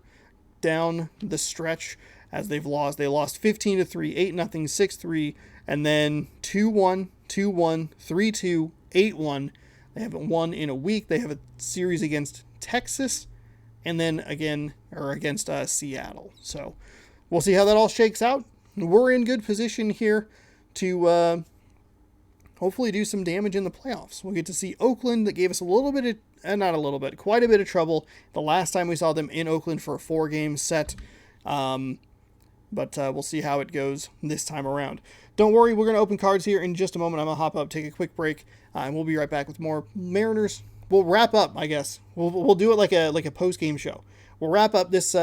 down the stretch as they've lost. They lost 15-3, 8-0, 6-3, and then 2-1, 2-1, 3-2, 8-1. They haven't won in a week. They have a series against Texas and then again against Seattle. So we'll see how that all shakes out. We're in good position here to hopefully do some damage in the playoffs. We'll get to see Oakland, that gave us quite a bit of trouble the last time we saw them in Oakland for a 4-game set. But we'll see how it goes this time around. Don't worry, we're going to open cards here in just a moment. I'm going to hop up, take a quick break, and we'll be right back with more Mariners. We'll wrap up, I guess. We'll do it like a post-game show. We'll wrap up this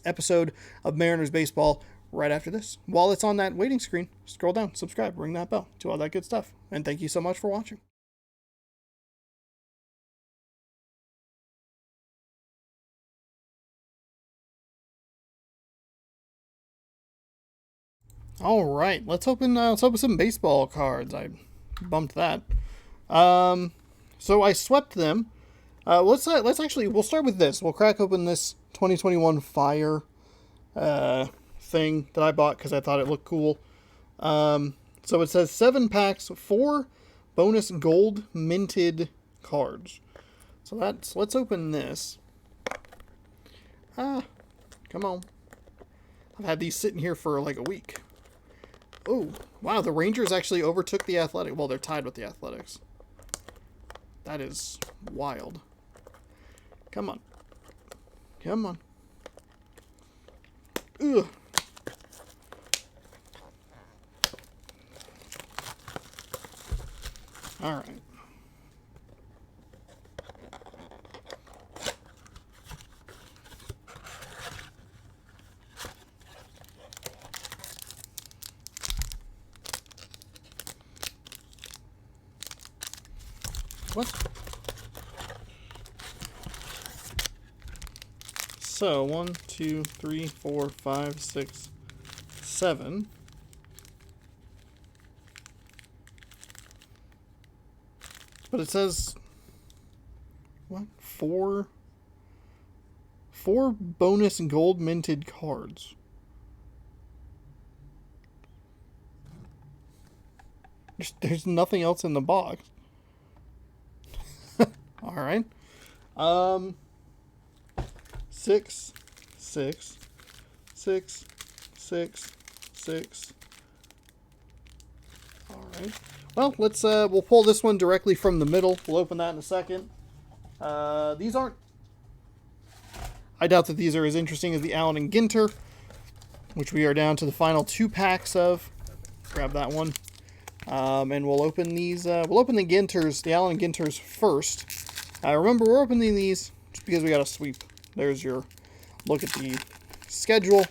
episode of Mariners baseball right after this. While it's on that waiting screen, scroll down, subscribe, ring that bell, do all that good stuff. And thank you so much for watching. All right, let's open some baseball cards. I bumped that. So I swept them. We'll start with this. We'll crack open this 2021 Fire thing that I bought because I thought it looked cool. So it says 7 packs, 4 bonus gold minted cards. So let's open this. Come on. I've had these sitting here for like a week. Oh, wow, the Rangers actually overtook the Athletics. Well, they're tied with the Athletics. That is wild. Come on. Come on. Ugh. All right. What? So 1, 2, 3, 4, 5, 6, 7. But it says what? 4 bonus gold minted cards. There's nothing else in the box. All right. 6, 6, 6, 6, 6. All right. Well, we'll pull this one directly from the middle. We'll open that in a second. These aren't. I doubt that these are as interesting as the Allen and Ginter, which we are down to the final 2 packs of. Grab that one. And we'll open these. We'll open the Ginters, the Allen and Ginters first. Remember, we're opening these just because we got a sweep. There's your look at the schedule.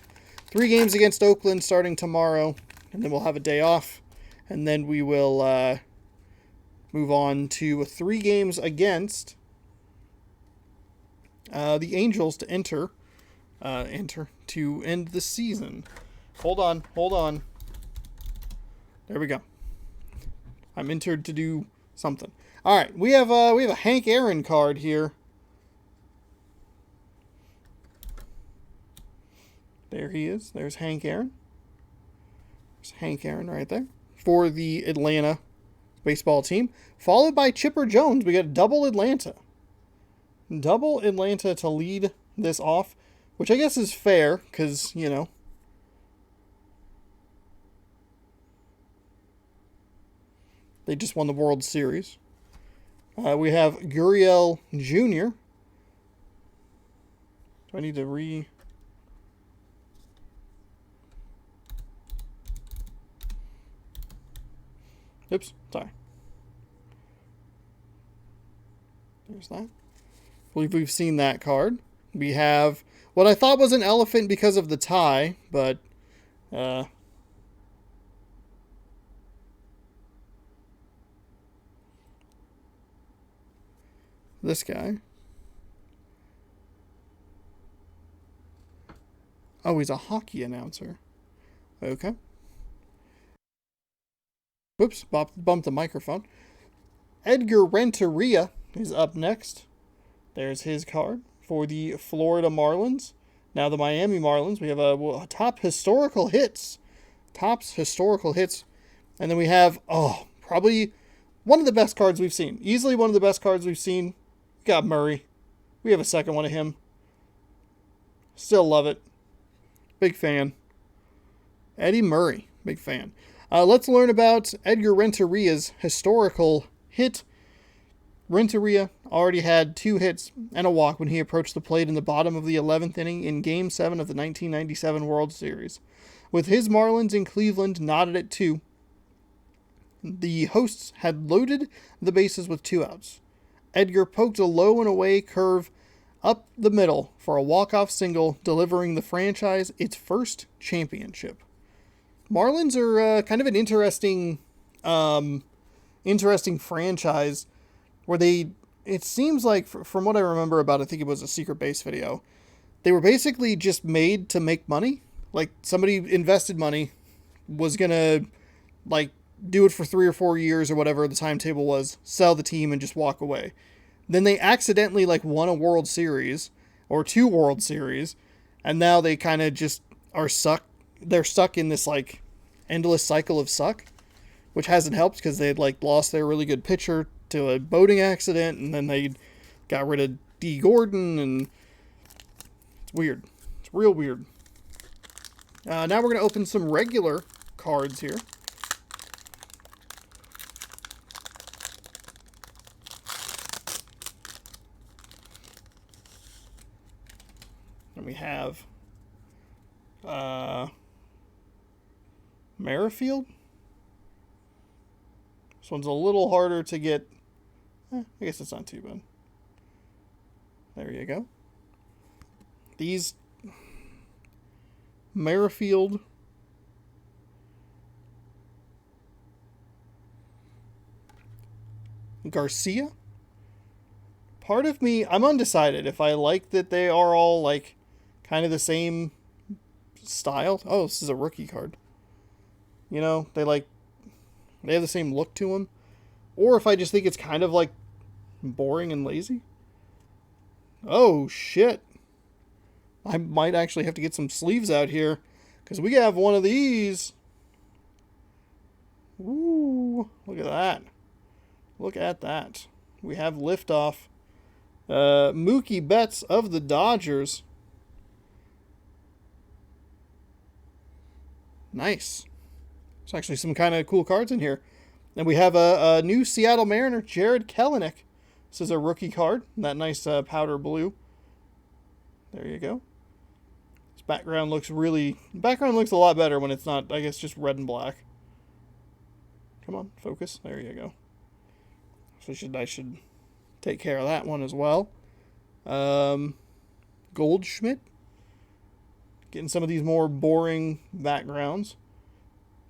3 games against Oakland starting tomorrow, and then we'll have a day off. And then we will move on to 3 games against the Angels to enter to end the season. Hold on. There we go. I'm entered to do something. All right, we have a Hank Aaron card here. There he is. There's Hank Aaron. There's Hank Aaron right there for the Atlanta baseball team. Followed by Chipper Jones. We got double Atlanta. Double Atlanta to lead this off, which I guess is fair because, you know, they just won the World Series. We have Gurriel Jr. Do I need to Oops, sorry. There's that. I believe we've seen that card. We have what I thought was an elephant because of the tie, but this guy. Oh, he's a hockey announcer. Okay. Whoops, bumped the microphone. Edgar Renteria is up next. There's his card for the Florida Marlins. Now the Miami Marlins, we have a top historical hits. Topps historical hits. And then we have, probably one of the best cards we've seen. Easily one of the best cards we've seen. We got Murray. We have a second one of him. Still love it. Big fan. Eddie Murray. Big fan. Let's learn about Edgar Renteria's historical hit. Renteria already had 2 hits and a walk when he approached the plate in the bottom of the 11th inning in Game 7 of the 1997 World Series. With his Marlins in Cleveland knotted at 2, the hosts had loaded the bases with 2 outs. Edgar poked a low and away curve up the middle for a walk-off single, delivering the franchise its first championship. Marlins are kind of an interesting franchise where it seems like, from what I remember about, I think it was a Secret Base video, they were basically just made to make money. Like, somebody invested money, was going to, like, do it for 3 or 4 years or whatever the timetable was, sell the team and just walk away. Then they accidentally, like, won a World Series, or 2 World Series, and now they kind of just are they're stuck in this, like, endless cycle of suck, which hasn't helped because they had, like, lost their really good pitcher to a boating accident, and then they got rid of D. Gordon, and it's weird. It's real weird. Now we're going to open some regular cards here. And we have Merrifield. This one's a little harder to get. I guess it's not too bad. There you go. These Merrifield. Garcia. Part of me, I'm undecided if I like that they are all, like, kind of the same style. Oh, this is a rookie card. You know, they have the same look to them. Or if I just think it's kind of, like, boring and lazy. Oh, shit. I might actually have to get some sleeves out here, because we have one of these. Ooh, look at that. Look at that. We have liftoff. Mookie Betts of the Dodgers. Nice. There's actually some kind of cool cards in here. And we have a new Seattle Mariner, Jared Kelenic. This is a rookie card. That nice powder blue. There you go. This background looks a lot better when it's not, I guess, just red and black. Come on, focus. There you go. So I should take care of that one as well. Goldschmidt. Getting some of these more boring backgrounds.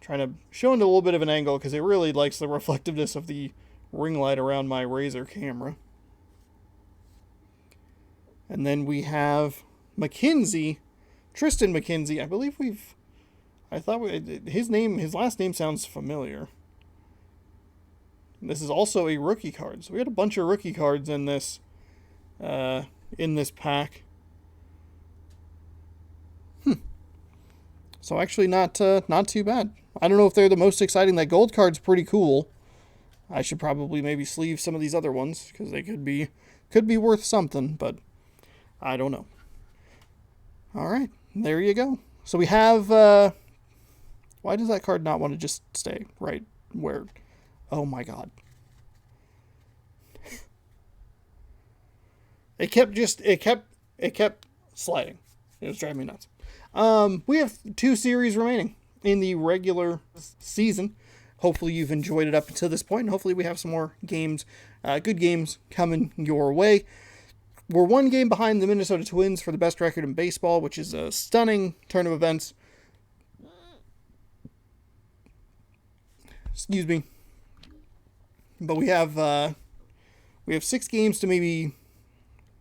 Trying to show into a little bit of an angle because it really likes the reflectiveness of the ring light around my Razor camera. And then we have McKenzie, Tristan McKenzie. I believe his last name sounds familiar. And this is also a rookie card. So we had a bunch of rookie cards in this pack. So actually not too bad. I don't know if they're the most exciting. That gold card's pretty cool. I should probably maybe sleeve some of these other ones because they could be worth something, but I don't know. All right, there you go. So we have, why does that card not want to just stay right where, oh my God. It kept sliding. It was driving me nuts. We have 2 series remaining in the regular season. Hopefully you've enjoyed it up until this point, and hopefully we have some more games, good games coming your way. We're 1 game behind the Minnesota Twins for the best record in baseball, which is a stunning turn of events. Excuse me. But we have 6 games to maybe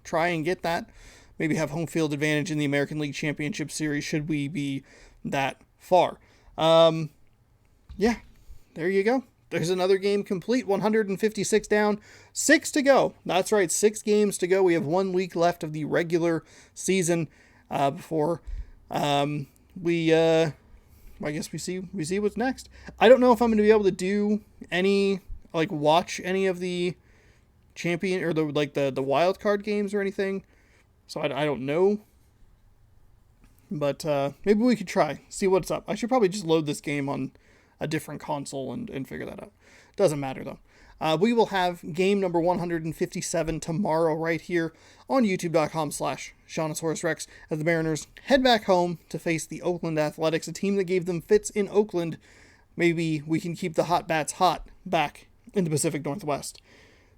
try and get that. Maybe have home field advantage in the American League Championship Series should we be that far. Yeah, there you go. There's another game complete. 156 down, 6 to go. That's right, 6 games to go. We have 1 week left of the regular season before I guess we see what's next. I don't know if I'm going to be able to do watch any of the champion or the wild card games or anything. So I don't know. But maybe we could try, see what's up. I should probably just load this game on a different console and figure that out. Doesn't matter though. We will have game number 157 tomorrow right here on youtube.com/SeanOsaurusRex as the Mariners head back home to face the Oakland Athletics, a team that gave them fits in Oakland. Maybe we can keep the hot bats hot back in the Pacific Northwest.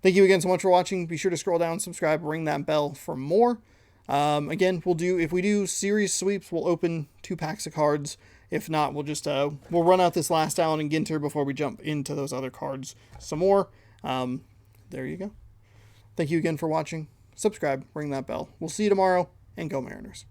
Thank you again so much for watching. Be sure to scroll down, subscribe, ring that bell for more. Again, if we do series sweeps, we'll open 2 packs of cards. If not, we'll just we'll run out this last Allen and Ginter before we jump into those other cards some more. There you go. Thank you again for watching. Subscribe, ring that bell. We'll see you tomorrow, and go Mariners.